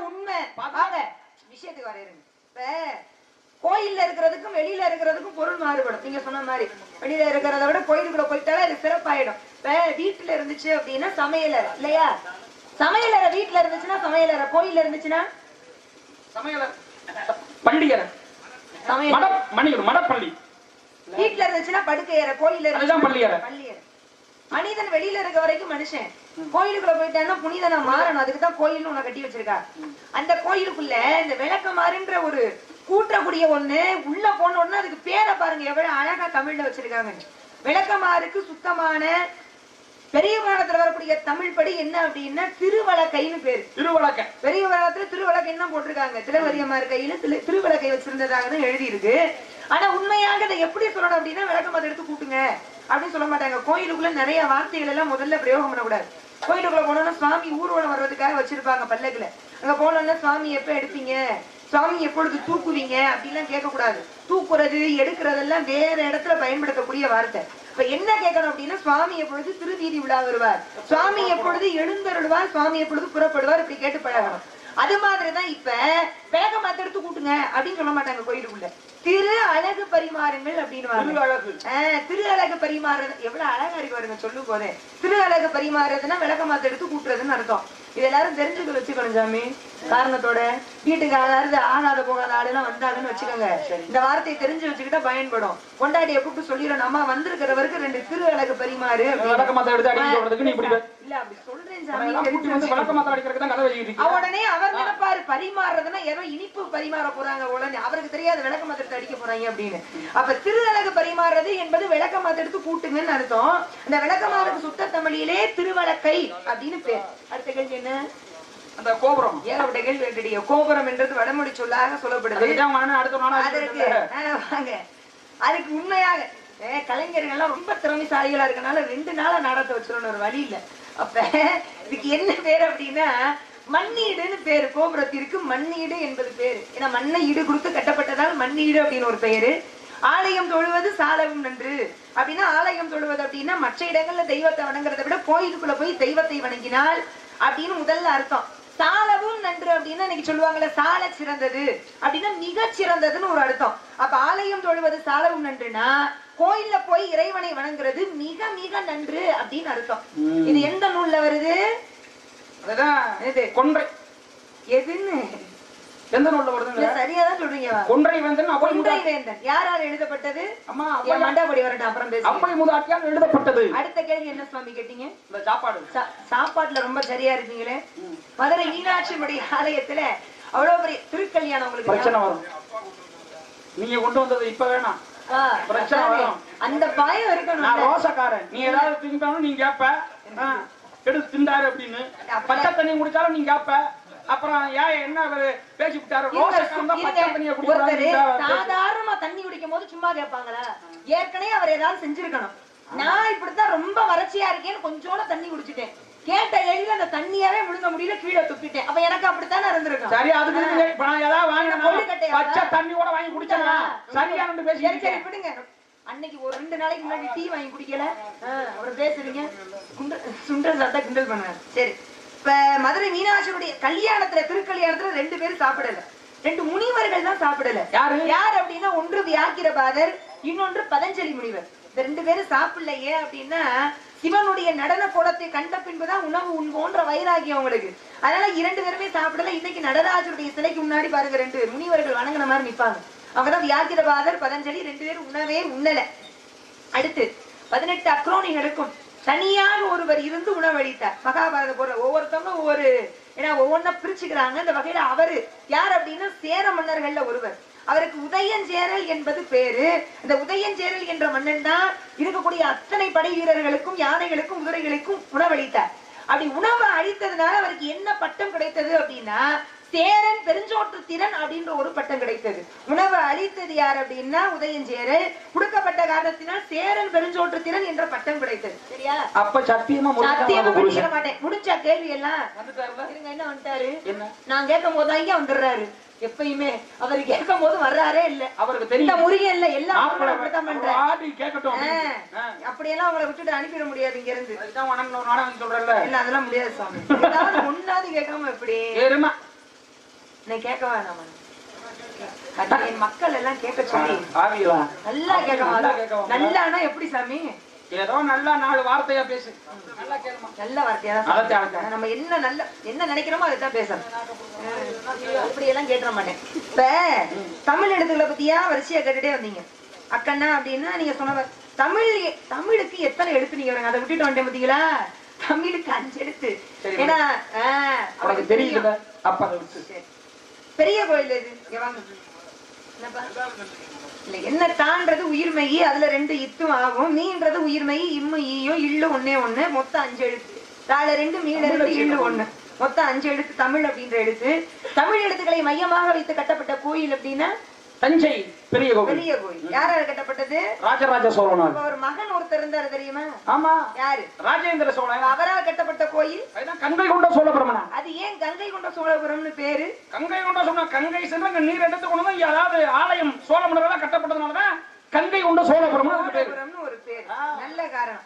உண்மை விஷயத்துக்கு வரையிருங்க. கோயில்ல இருக்கிறதுக்கும் வெளியில இருக்கிறதுக்கும் பொருள் மாறுபடும். நீங்க சொன்ன மாதிரி வெளியில இருக்கிறத விட கோயிலுக்குள்ள போயிட்டாலே அது சிறப்பாயிடும். வீட்டுல இருந்துச்சு அப்படின்னா சமையலறை இல்லையா? சமையலறை வீட்டுல இருந்துச்சுன்னா சமையலறை, கோயில்ல இருந்துச்சுன்னா சமையலறை, பள்ளியறை, மடப்பள்ளி. வீட்டுல இருந்துச்சுன்னா படுக்கையறை, கோயில்ல இருந்துச்சுன்னா பள்ளியறை. மனிதன் வெளியில இருக்க வரைக்கும் மனுஷன். கோயிலுக்குள்ள போயிட்டான்னா புனிதனா மாறணும். அதுக்குதான் கோயில்னு உன்னை கட்டி வச்சிருக்கா. அந்த கோயிலுக்குள்ள இந்த விளக்கமாறுன்ற ஒரு கூட்டக்கூடிய ஒண்ணு உள்ள போன உடனே அதுக்கு பேரை பாருங்க எவ்வளவு அழகா தமிழ்ல வச்சிருக்காங்க. விளக்கமாறுக்கு சுத்தமான பெரிய புராணத்துல வரக்கூடிய தமிழ் படி என்ன அப்படின்னா திருவளக்கைன்னு பேரு. திருவளக்கை பெரிய புராணத்துல திருவளக்கைன்னு தான் போட்டிருக்காங்க. திலவரியமார் கையில திருவளக்கை வச்சிருந்ததாக தான் எழுதி இருக்கு. ஆனா உண்மையாக அதை எப்படி சொல்லணும் அப்படின்னா விளக்கமாறு எடுத்து கூட்டுங்க அப்படின்னு சொல்ல மாட்டாங்க. கோயிலுக்குள்ள நிறைய வார்த்தைகள் எல்லாம் முதல்ல பிரயோகம் பண்ணக்கூடாது. கோயிலுக்குள்ள போனோம்னா சுவாமி ஊர்வலம் வர்றதுக்காக வச்சிருப்பாங்க பல்லக்குல. அங்க போனோம்னா சுவாமி எப்ப எடுப்பீங்க, சுவாமி எப்பொழுது தூக்குவீங்க அப்படின்லாம் கேட்க கூடாது. தூக்குறது எடுக்கிறதெல்லாம் வேற இடத்துல பயன்படுத்தக்கூடிய வார்த்தை. இப்ப என்ன கேட்கணும் அப்படின்னா சுவாமி எப்பொழுது திருவீதி விழா வருவார், சுவாமி எப்பொழுது எழுந்தருள்வார், சுவாமி எப்பொழுது புறப்படுவார், இப்படி கேட்டு பழகணும். அது மாதிரிதான் இப்ப விளக்க மாத்த எடுத்து கூட்டுங்க அப்படின்னு சொல்ல மாட்டாங்க கோயிலுக்குள்ள. திரு அழகு பரிமாறுங்கள் அப்படின்னு. திரு அழகு பரிமாறுறது எவ்வளவு அழகா இருக்கு வருங்க சொல்லும் போதே. திரு அழகு பரிமாறுறதுன்னா விளக்க மாத்த எடுத்து கூட்டுறதுன்னு அர்த்தம். இது எல்லாரும் தெரிஞ்சுக்க வச்சுக்கணும் சாமி. காரணத்தோட வீட்டுக்கு யாராவது ஆகாத போகாத ஆளுலாம் வந்தாங்கன்னு வச்சுக்கோங்க, இந்த வார்த்தையை தெரிஞ்சு வச்சுக்கிட்டா பயன்படும். கொண்டாடிய கூப்பிட்டு சொல்லிடணும், அம்மா வந்திருக்கிறவருக்கு 2 திரு அழகு பரிமாறு. இல்ல அப்படி சொல்றேன் சாமி. உடனே அவர் நினைப்பாரு பரிமாறுறதுன்னா ஏதோ இனிப்பு பரிமாற போறாங்க. உடனே அவருக்கு தெரியாது விளக்க மாத்திரத்தை அடிக்க போறாங்க அப்படின்னு. அப்ப திரு அழகு பரிமாறுறது என்பது விளக்க மாத்திரத்து கூட்டுங்கன்னு அர்த்தம். அந்த விளக்கமாறுக்கு சுத்த தமிழிலே திருவளக்கை அப்படின்னு பேர். அடுத்த கேள்வி என்ன? அந்த கோபுரம். ஏகப்பட்ட கேள்வி கேட்டுட்டீங்க. கோபுரம் என்றது வடமொழி சொல்லாக சொல்லப்படுது. அதுக்கு உண்மையாக கலைஞர்கள் ரொம்ப திறமைசாலிகளா இருக்கனால 2 நாளா நாடகத்தை வச்சிடணும், ஒரு வழி இல்ல. அப்ப இதுக்கு என்ன பேரு அப்படின்னா மண்ணீடுன்னு பேரு. கோபுரத்திற்கு மண்ணீடு என்பது பேரு. ஏன்னா மண்ணை ஈடு கொடுத்து கட்டப்பட்டதால் மண்ணீடு அப்படின்னு ஒரு பெயரு. ஆலயம் தொழுவது சாலவும் நன்று அப்படின்னா, ஆலயம் தொழுவது அப்படின்னா மற்ற இடங்கள்ல தெய்வத்தை வணங்குறதை விட கோயிலுக்குள்ள போய் தெய்வத்தை வணங்கினால் அப்படின்னு முதல்ல அர்த்தம். சாலவும் நன்று அப்படின்னா இன்னைக்கு சொல்லுவாங்கல்ல சால சிறந்தது அப்படின்னா மிக சிறந்ததுன்னு ஒரு அர்த்தம். அப்ப ஆலயம் தொழுவது சாலவும் நன்றுனா கோயில்ல போய் இறைவனை வணங்குறது மிக மிக நன்று அப்படின்னு அர்த்தம். இது எந்த நூல்ல வருது? கொன்றை. எதுன்னு எந்த நூல்ல வருது? சரியாதான் சொல்றீங்க. கொன்றை வேந்தன். கொன்றை வேந்தன் யாரால எழுதப்பட்டது? அம்மா மண்டாபடி வரட்டும், அப்புறம் பேச. அப்பை மூதாட்டியால் எழுதப்பட்டது. அடுத்த கேள்வி என்ன சுவாமி கேட்டீங்க? இந்த சாப்பாடு. சாப்பாட்டுல ரொம்ப சரியா இருக்கீங்களே. மதுரை மீனாட்சி ஆலயத்துல அவ்வளவு பெரிய திருக்கல்யாணம். உங்களுக்கு பிரச்சனை வரும். நீங்க கொண்டு வந்தது இப்ப வேணாம், பிரச்சனை வரும். அந்த பயம் இருக்கணும். நான் ரோசக்காரன். நீ ஏதாவது திண்டாலும் நீ கேப்ப, எடுத்து திண்டாரு அப்படின்னு. பச்சை தண்ணி குடிச்சாலும் நீ கேப்ப. அப்புறம் ஏன் என்ன பேசி விட்டாரு? சாதாரணமா தண்ணி குடிக்கும் போது சும்மா கேட்பாங்களா? ஏற்கனவே அவர் ஏதாவது செஞ்சிருக்கணும். நான் இப்படித்தான் ரொம்ப வறட்சியா இருக்கேன்னு கொஞ்சோட தண்ணி குடிச்சிட்டேன். கேட்ட கேள்வி அந்த தண்ணியாவே முழுங்க முடியல, கீழே துப்பிட்டேன். அப்ப எனக்கு அப்படித்தானே இருந்திருக்கும். சரி, அதுக்கு இப்ப நான் ஏதாவது வாங்கினா பச்சை தண்ணி கூட வாங்கி குடிச்சா சரியா பேசி சரி விடுங்க. அன்னைக்கு ஒரு 2 நாளைக்கு முன்னாடி டீ வாங்கி குடிக்கல, அவர் பேசுறீங்க, சுண்டல் சாப்பிட்டா கிண்டல் பண்ணாரு. சரி, இப்ப மதுரை மீனாட்சியுடைய கல்யாணத்துல, திருக்கல்யாணத்துல 2 பேரும் சாப்பிடல, 2 முனிவர்கள் தான் சாப்பிடல. யார் அப்படின்னா, ஒன்று வியாக்கிரபாதர், இன்னொன்று பதஞ்சலி முனிவர். இந்த 2 பேரும் சாப்பிடலையே அப்படின்னா, சிவனுடைய நடன கோலத்தை கண்ட பின்புதான் உணவு உண்போன்ற வைராகியம் அவங்களுக்கு. அதனால 2 பேருமே சாப்பிடல. இன்னைக்கு நடராஜருடைய சிலைக்கு முன்னாடி பாருங்க 2 முனிவர்கள் வணங்கின மாதிரி நிப்பாங்க. அவங்கதான் வியாக்கிரபாதர், பதஞ்சலி. 2 பேரும் உணவே உண்ணல. அடுத்து 18 அக்ரோனிகளுக்கும் தனியாக ஒருவர் இருந்து உணவளித்தார். மகாபாரத போற ஒவ்வொருத்தவங்க ஒவ்வொரு ஒவ்வொன்னா பிரிச்சுக்கிறாங்க. இந்த வகையில அவரு யார் அப்படின்னா, சேர மன்னர்கள்ல ஒருவர். அவருக்கு உதயஞ்சேரல் என்பது பேரு. இந்த உதயஞ்சேரல் என்ற மன்னன் தான் இருக்கக்கூடிய அத்தனை படை வீரர்களுக்கும், யானைகளுக்கும், குதிரைகளுக்கும் உணவளித்தார். அப்படி உணவு அளித்ததுனால அவருக்கு என்ன பட்டம் கிடைத்தது அப்படின்னா, சேரன் பெருஞ்சோற்று திறன் அப்படின்ற ஒரு பட்டம் கிடைத்தது. உணவு அளித்தது யார் அப்படின்னா உதயஞ்சேரல். கொடுக்கப்பட்ட காரணத்தினால் சேரன் பெருஞ்சோற்று திறன் என்ற பட்டம் கிடைத்தது. சரியா? அப்ப சத்தியமா முடிக்க மாட்டேன். முடிச்சா கேள்வி எல்லாம் இருங்க. என்ன வந்துட்டாரு, நான் கேட்கும் போது இங்க வந்துடுறாரு. எப்பயுமே அவர் கேட்கும் போது வர்றாரே இல்ல, அவருக்கு தெரியல முருகே இல்ல, எல்லாம் அப்படியெல்லாம் அவங்களை விட்டுட்டு அனுப்பிட முடியாது. இங்க இருந்து இல்ல, அதெல்லாம் முடியாது சாமி. முன்னாடி கேட்காம எப்படி கேட்க வேணாம். என் மக்கள் எல்லாம் கேட்க சொல்லி நல்லா கேட்க. நல்லானா எப்படி சாமி? ஏதோ நல்லா 4 வார்த்தையா பேசு. நல்ல வார்த்தையா நம்ம என்ன நினைக்கிறோமோ அதைத்தான் பேசணும். அப்படி எல்லாம் கேட்க மாட்டேன். இப்ப தமிழ் எழுத்துக்களை பத்தியா வரிசையா கேட்டுட்டே வந்தீங்க. அக்கண்ணா அப்படின்னா நீங்க சொன்ன தமிழுக்கு எத்தனை எழுத்து நீங்க அதை விட்டுட்டு வந்துட்டேன் பாத்தீங்களா? தமிழுக்கு 5 எழுத்து. ஏன்னா தெரியல. அப்ப பெரிய கோயில் இது. இல்ல, என்ன தான்றது உயிர்மெய், அதுல 2 இத்தும் ஆகும். மீன்றது உயிர்மெய், இம்மு ஈயும் இல்லு 1 1, மொத்தம் 5 எழுத்து. தாழ 2 மீள 2 இல்லு 1, மொத்தம் 5 எழுத்து தமிழ் அப்படின்ற எழுத்து. தமிழ் எழுத்துக்களை மையமாக வைத்து கட்டப்பட்ட கோயில் அப்படின்னா தஞ்சை பெரிய கோயில். பெரிய கோயில் யாரால கட்டப்பட்டது? ராஜராஜ சோழனால். ஒரு மகன் ஒருத்தர் இருந்தாரு தெரியுமா? ஆமா. யாரு? ராஜேந்திர சோழன். அவரால் கட்டப்பட்ட கோயில் கங்கை கொண்ட சோழபுரம். அது ஏன் கங்கை கொண்ட சோழபுரம்னு பேரு? கங்கை கொண்ட சோழ, கங்கை சென்று நீர் எடுத்து கொண்டு வந்து அதாவது ஆலயம் சோழ மன்னரால் கட்டப்பட்டதுனாலதான் கங்கை கொண்ட சோழபுரம் ஒரு பேர். நல்ல காரணம்.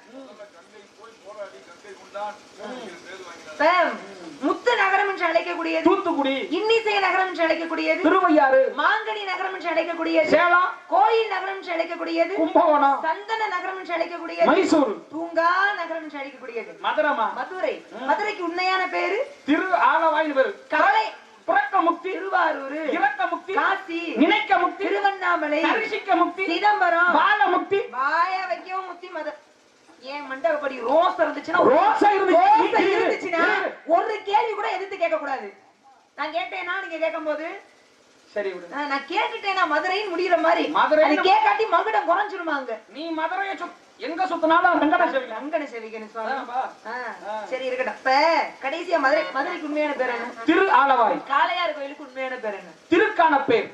முத்து நகரம் என்று அழைக்கக்கூடியது தூத்துக்குடி, இன்னிசை நகரம் என்று அழைக்கக்கூடியது திருவையாறு, மாங்கனி நகரம் என்று அழைக்கக்கூடியது சேலம், கோயில் நகரம் என்று அழைக்கக்கூடியது கும்பகோணம், சந்தன நகரம் என்று அழைக்கக்கூடியது மைசூர், தூங்கா நகரம் என்று அழைக்கக்கூடியது மதுரை. மதுரைக்கு உண்மையான பேரு திரு ஆலவாயில் பேரு. காலை புறக்க முக்தி திருவாரூர், இறக்க முக்தி காசி, நினைக்க முக்தி திருவண்ணாமலை, தரிசிக்க முக்தி சிதம்பரம், பால முக்தி வாய வைக்கவும் முக்தி மத. ஏன் மண்டபப்படி ரோஸ் இருந்துச்சுன்னா ஒரு கேள்வி கூட எதிர்த்து கேட்க கூடாது. நான் கேட்டேன்னா நீங்க கேட்கும் போது சரி நான் கேட்டுட்டேன்னா மதுரைன்னு முடிகிற மாதிரி மதுரை கேட்காட்டி மகுடம் குறைஞ்சிருமாங்க. நீ மதுரையை எங்க சுத்தினாலும் அங்கன செவிக்கணும். சரி இருக்கட்டும். இப்ப கடைசியா மதுரைக்கு உண்மையான பேர் என்ன? திரு ஆலவாய். காளையார் கோயிலுக்கு உண்மையான பேர் என்ன? திருக்கான பேர்.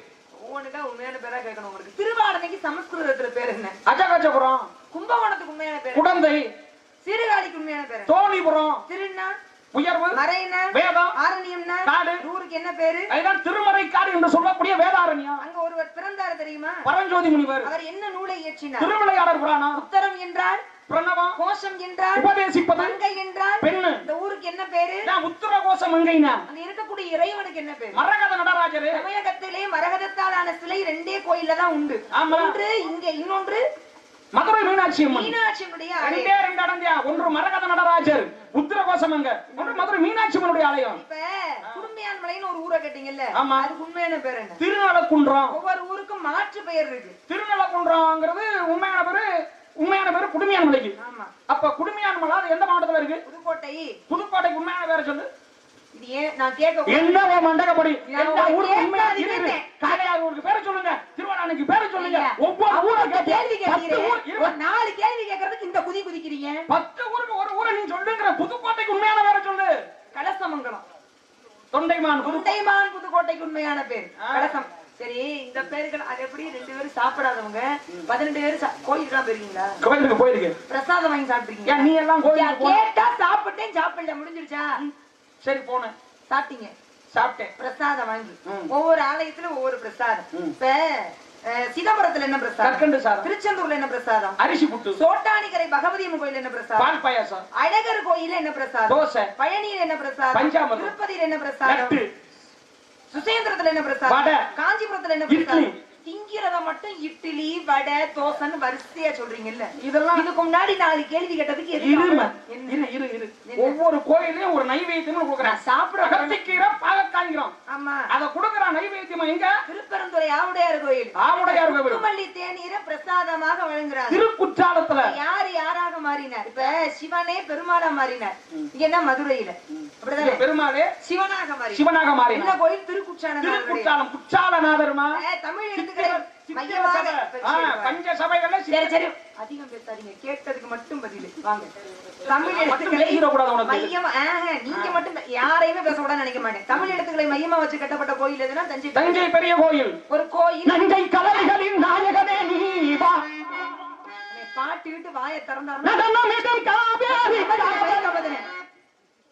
ஒவ்வொன்றுக்கா உண்மையான பேரா கேட்கணும் உங்களுக்கு. திருவாடனைக்கு சமஸ்கிருதத்துல பேர் என்ன? அஜகஜபுரம். கும்பகோணத்துக்கு உண்மையான பேர் குடந்தை. சீர்காழிக்கு உண்மையான பேர் தோணிபுரம். திருநா உயர்வு, மறைன, வேதம், ஆரண்யம்னா காடு. ஊருக்கு என்ன பேரு? அதுதான் திருமறைக்காடு என்று சொல்லக்கூடிய வேதாரண்யம். அங்க ஒருவர் பிறந்தாரு தெரியுமா? பரஞ்சோதி முனிவர். அவர் என்ன நூலை இயற்றினார்? திருவிளையாடல் புராணம். உத்தரம் என்றால் பிரணவம், கோஷம் என்றால் உபதேசிப்பது, மங்கை என்றால் பெண்ணு. இந்த ஊருக்கு என்ன பேரு? உத்தர கோஷம் மங்கைனா. அங்க இருக்கக்கூடிய இறைவனுக்கு என்ன பேரு? மரகத நடராஜர். தமிழகத்திலே மரகதத்தாலான சிலை 2 கோயில்ல தான் உண்டு. ஒன்று இங்க, இன்னொன்று மதுரை மீனாட்சி அம்மன். மீனாட்சியினுடைய ஆலயம். ஒன்று மரகத நடராஜர் உத்திரகோசமங்க, ஒன்று மதுரை மீனாட்சி அம்மனுடைய ஆலயம். இப்ப குடும்பியான்மலைன்னு ஒரு ஊரை கேட்டீங்கல்ல, அதுக்கு உண்மையான பேர் என்ன? திருநலக்குன்றம். ஒவ்வொரு ஊருக்கும் மாற்று பெயர் இருக்கு. திருநலக்குன்றம்ங்கிறது உண்மையான பேரு குடும்பியான்மலைக்கு. அப்ப குடும்பியான்மலை அது எந்த மாவட்டத்துல இருக்கு? புதுக்கோட்டை. புதுக்கோட்டைக்கு உண்மையான பேரை சொல்லு. இது ஏன் நான் கேட்க என்ன மண்டகப்படி ஊருக்கு பேரை சொல்லுங்க, திருவாரூருக்கு பேரை சொல்லுங்க. ஒவ்வொரு ஊருக்கு கேள்வி கேட்கிறீங்க. ஒரு 4 கேள்வி கேட்கறதுக்கு இந்த குதி குதிக்கிறீங்க. 10 ஊருக்கு ஒரு ஊரை நீ சொல்லுங்க. புதுக்கோட்டைக்கு உண்மையான பேரை சொல்லு. கலசமங்கலம். தொண்டைமான். புதுக்கோட்டைக்கு உண்மையான பேர் கலசம். சரி இந்த பேர்கள் அது எப்படி 2 பேரும் சாப்பிடாதவங்க 12 பேரும் கோயிலுக்குலாம் போயிருக்கீங்களா? கோயிலுக்கு போயிருக்கு. பிரசாதம் வாங்கி சாப்பிட்டீங்க? நீ எல்லாம் கோயிலுக்கு கேட்டா சாப்பிட்டேன் சாப்பிடல முடிஞ்சிருச்சா? சரி போனேன். சாப்பிட்டீங்க? சாப்பிட்டேன். பிரசாதம் வாங்கி ஒவ்வொரு ஆலயத்துல ஒவ்வொரு பிரசாதம். இப்ப சிதம்பரத்துல என்ன பிரசாதம்? கற்கண்டு சாதம். திருச்செந்தூர்ல என்ன பிரசாதம்? அரிசி புட்டு. சோட்டானிக்கரை பகவதி அம்மன் கோயில்ல என்ன பிரசாதம்? பால் பாயாசம். அழகர் கோயில்ல என்ன பிரசாதம்? தோசை. பழனியில என்ன பிரசாதம்? பஞ்சாமிர்தம். திருப்பதியில என்ன பிரசாதம்? லட்டு. சுசேந்திரத்துல என்ன பிரசாதம்? வடை. காஞ்சிபுரத்துல என்ன பிரசாதம்? திங்கிறத மட்டும் இட்லி வடை தோசைன்னு வரிசையா சொல்றீங்கல்ல, இதெல்லாம் இதுக்கு முன்னாடி 4 கேள்வி கேட்டதுக்கு இரு ஒவ்வொரு கோயிலையும் ஒரு நைவேத்தியம் கொடுக்குறேன். சாப்பிட கத்திக்கீரை பாகக்காய்கிறோம். ஆமா, அத கொடுக்குற நைவேத்தியம் எங்க? திருப்பரந்துறை ஆவுடையார் கோயில். ஆவுடையார் கோயில் திருமல்லி தேநீரை பிரசாதமாக வழங்குறாங்க. திருக்குற்றாலத்துல யார் யாராக மாறினார்? இப்ப சிவனே பெருமாளா மாறினார். இங்க என்ன மதுரையில அப்படிதானே பெருமாளே சிவனாக மாறினார். என்ன கோயில்? திருக்குற்றாலம். குற்றாலநாதர்மா தமிழ் எழுத்துக்களை பஞ்ச சபைகள்ல. சரி சரி அதிகம் பேசாதீங்க, கேட்டதுக்கு மட்டும் பதில் வாங்க. தமிழ் எழுத்துக்களை மையமா நீங்க மட்டும் யாரையுமே பேசக்கூடாதுன்னு நினைக்க மாட்டேன். தமிழ் எழுத்துக்களை மையமா வச்சு கட்டப்பட்ட கோயில் எதுனா தஞ்சை பெரிய கோயில். ஒரு கோயில். நஞ்சை கலைகளின் நாயகனே நீ வா. பாட்டுக்கிட்டு வாயை திறந்தாருன்னா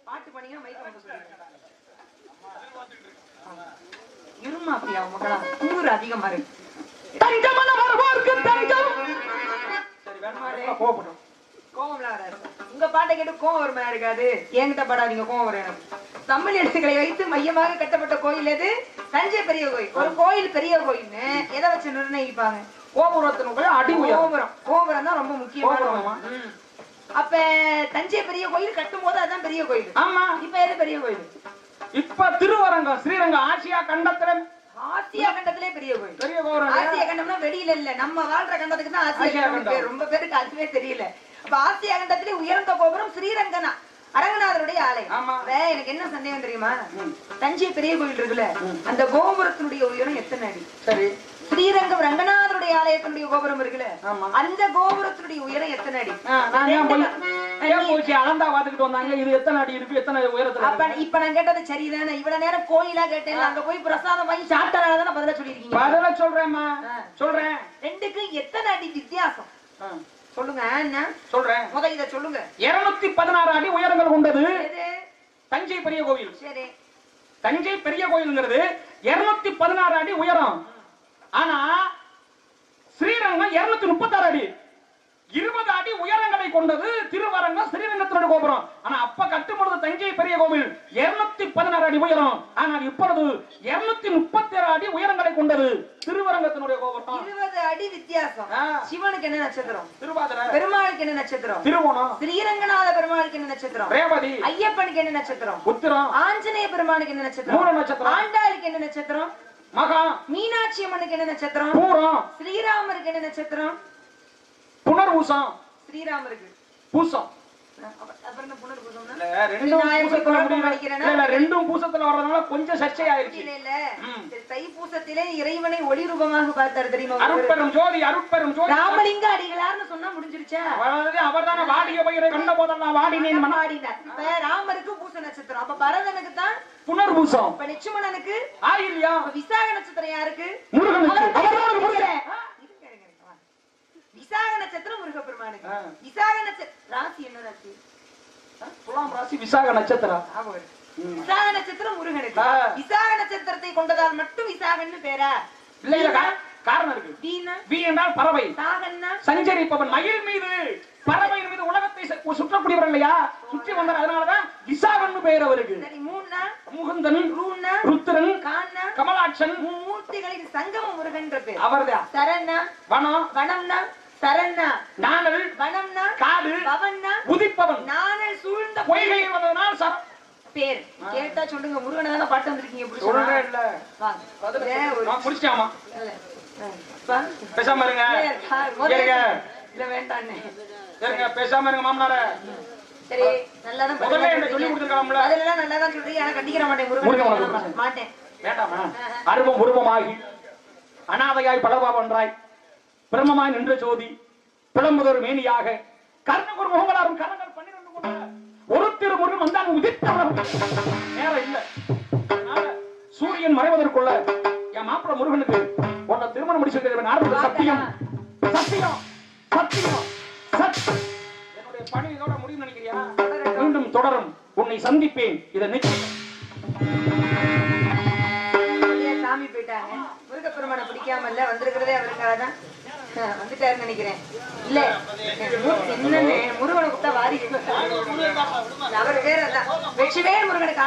பாட்டு பண்ணீங்க மைக்க வந்து சொல்லுங்க. இருமாப்பியா மக்களா குளிர் அதிகமா இருக்கு. தஞ்சமன வருவோர்க்கு தஞ்சம். சரி வேணாம் கோபப்படும். கோவம்லாம் வராது. உங்க பாட்டை கேட்டு கோவம் வருமா இருக்காது. என்கிட்ட பாடாதீங்க, கோவம் வரும். தமிழ் எழுத்துக்களை வைத்து மையமாக கட்டப்பட்ட கோயில் எது? தஞ்சை பெரிய கோயில். ஒரு கோயில் பெரிய கோயில்னு எதை வச்சு நிர்ணயிப்பாங்க? கோபுரத்தினுடைய அடி கோபுரம். கோபுரம் தான் ரொம்ப முக்கியமான. அப்ப தஞ்சை பெரிய கோயில் கட்டும் போது அதான் பெரிய கோயில். ஆமா. இப்ப எது பெரிய கோயில்? இப்ப திருவரங்கம் ஸ்ரீரங்கம் ஆசியா கண்டத்துல. ஆசியா கண்டத்திலே பெரிய கோயில். பெரிய கோபுரம். ஆசியா கண்டம்னா வெளியில இல்ல, நம்ம வாழ்ற கண்டத்துக்கு தான் ஆசியா கண்டம். ரொம்ப பேருக்கு அதுவே தெரியல. அப்ப ஆசியா கண்டத்திலே உயர்ந்த கோபுரம் ஸ்ரீரங்கனா அரங்கநாதருடைய ஆலயம். எனக்கு என்ன சந்தேகம் தெரியுமா? தஞ்சை பெரிய கோயில் இருக்குல்ல, அந்த கோபுரத்தினுடைய உயரம் எத்தனை அடி? சரி. ஸ்ரீரங்கம் ரங்கநாதருடைய ஆலயத்தினுடைய கோபுரம் இருக்குல்ல, அந்த கோபுரத்தினுடைய உயரம் எத்தனை அடி? அளந்தா பாத்துக்கிட்டு வந்தாங்க. இது எத்தனை அடி இருக்கு, எத்தனை உயரத்துல? அப்ப இப்ப நான் கேட்டது சரிதானே? இவ்வளவு நேரம் கோயிலா கேட்டேன், அங்க போய் பிரசாதம் வாங்கி சாப்பிட்டதானே பதில சொல்லிருக்கீங்க. பதில சொல்றேன்மா, சொல்றேன். ரெண்டுக்கும் எத்தனை அடி வித்தியாசம் சொல்லுங்க. என்ன சொல்றேன் முத இத சொல்லுங்க. 216 அடி உயரங்கள் கொண்டது தஞ்சை பெரிய கோயில். சரி. தஞ்சை பெரிய கோயில்ங்கிறது 216 அடி உயரம். ஆனா ஸ்ரீரங்கம் 236 அடி. 20 அடி உயரங்களை கொண்டது திருவரங்கம் ஸ்ரீரங்கத்தினுடைய கோபுரம். ஆனா அப்ப கட்டும்பொழுது தஞ்சை பெரிய கோவில் 216 அடி உயரம். ஆனால் இப்பொழுது 237 அடி உயரங்களை கொண்டது திருவரங்கத்தினுடைய கோபுரம். 20 அடி வித்தியாசம். சிவனுக்கு என்ன நட்சத்திரம்? திருவாதிரை. பெருமாளுக்கு என்ன நட்சத்திரம்? திருவோணம். ஸ்ரீரங்கநாத பெருமாளுக்கு என்ன நட்சத்திரம்? ரேவதி. ஐயப்பனுக்கு என்ன நட்சத்திரம்? உத்திரம். ஆஞ்சநேய பெருமாளுக்கு என்ன நட்சத்திரம்? மூல நட்சத்திரம். ஆண்டாளுக்கு என்ன நட்சத்திரம்? மகா. மீனாட்சி அம்மனுக்கு என்ன நட்சத்திரம்? பூரம். ஸ்ரீராமருக்கு என்ன நட்சத்திரம்? புனர்பூசம். ஸ்ரீராமருக்கு பூசம். ரெண்டும் பூசத்துல வர்றதுனால கொஞ்சம் சர்ச்சை ஆயிடுச்சு. தைப்பூசத்திலே இறைவனை ஒளி ரூபமாக பார்த்தார் தெரியுமா? அருட்பெரும் ஜோதி, அருட்பெரும் ஜோதி ராமலிங்க அடிகளார்னு சொன்னா முடிஞ்சிருச்சா? அவர்தான வாடிய பயிரை கண்ட போதெல்லாம் வாடினேன் வாடினார். இப்ப ராமருக்கு பூச நட்சத்திரம், அப்ப பரதனுக்கு தான் புனர்பூசம். இப்ப லட்சுமணனுக்கு ஆயில்யா. விசாக நட்சத்திரம் யாருக்கு? முருகனுக்கு. விசாக நட்சத்திரம் முருகப்பெருமானுக்கு. விசாக நட்சத்திரம் ராசி என்ன ராசி? துலாம் ராசி. விசாக நட்சத்திரம். விசாக நட்சத்திரம் முருகனுக்கு. விசாக நட்சத்திரத்தை கொண்டதால் மட்டும் விசாகன்னு பேரா? இல்ல, காரணம் இருக்கு. வீ என்றால் பறவை. சாகன்னா சஞ்சரிப்பவன். மயில் மீது பறவையின் மீது உலகத்தை சுற்றக்கூடியவர் இல்லையா, சுற்றி வந்தார். அதனாலதான் விசாகன்னு பெயர் அவருக்கு. முகுந்தன், ருத்ரன், கமலாட்சன் மூர்த்திகளின் சங்கம முருகன் பேர் அவர்தான். சரண்ணா வனம், வனம்னா சரண்ணா, நானல் வனம்னா காடு, பவன்னா உதிப்பவன், நானல் சூழ்ந்த பொய்கை வந்ததனால் பேர். கேட்டா சொல்லுங்க, முருகனை தானே பாட்டு வந்திருக்கீங்க. சொல்றே இல்ல, நான் முடிச்சாமா பேசாம இருங்க. இல்ல வேண்டாண்ணே, பேசாம இருங்க மாமனார. சரி, நல்லாதான் சொல்லி கொடுத்துருக்காங்கல்ல, அதெல்லாம் நல்லாதான் சொல்றீங்க. ஆனா கண்டிக்கிற மாட்டேன் முருகன் மாட்டேன். வேண்டாமா? அருவம் உருவமாகி அனாதையாய் பலபாவன்றாய் பிரம்மமாய் நின்ற ஜோதி பிளம்புதொரு மேனியாக கர்ணகுரு முகங்களாரும் கரங்கள் 12 கொண்ட ஒரு திருமுருகன் வந்தாங்க. உதித்தவர் நேரம் இல்ல, சூரியன் மறைவதற்குள்ள என் மாப்பிள்ள முருகனுக்கு உன்னை திருமணம் முடிச்சிருக்கிறேன். ஆரம்பத்தில் சத்தியம் சத்தியம் சத்தியம் சத்தியம். என்னுடைய பணி இதோட முடியும் நினைக்கிறியா? மீண்டும் தொடரும். உன்னை சந்திப்பேன். இதை நிச்சயம். சாமி போயிட்டாங்க. முருகப்பெருமானை பிடிக்காமல்ல வந்திருக்கிறதே அவருக்காக தான் வந்துட்டாருன்னு நினைக்கிறேன். இல்ல என்னன்னு முருகனை கூப்பிட்டா வாரி அவர் பேர் அதான் வெற்றிவேல் முருகனுக்கு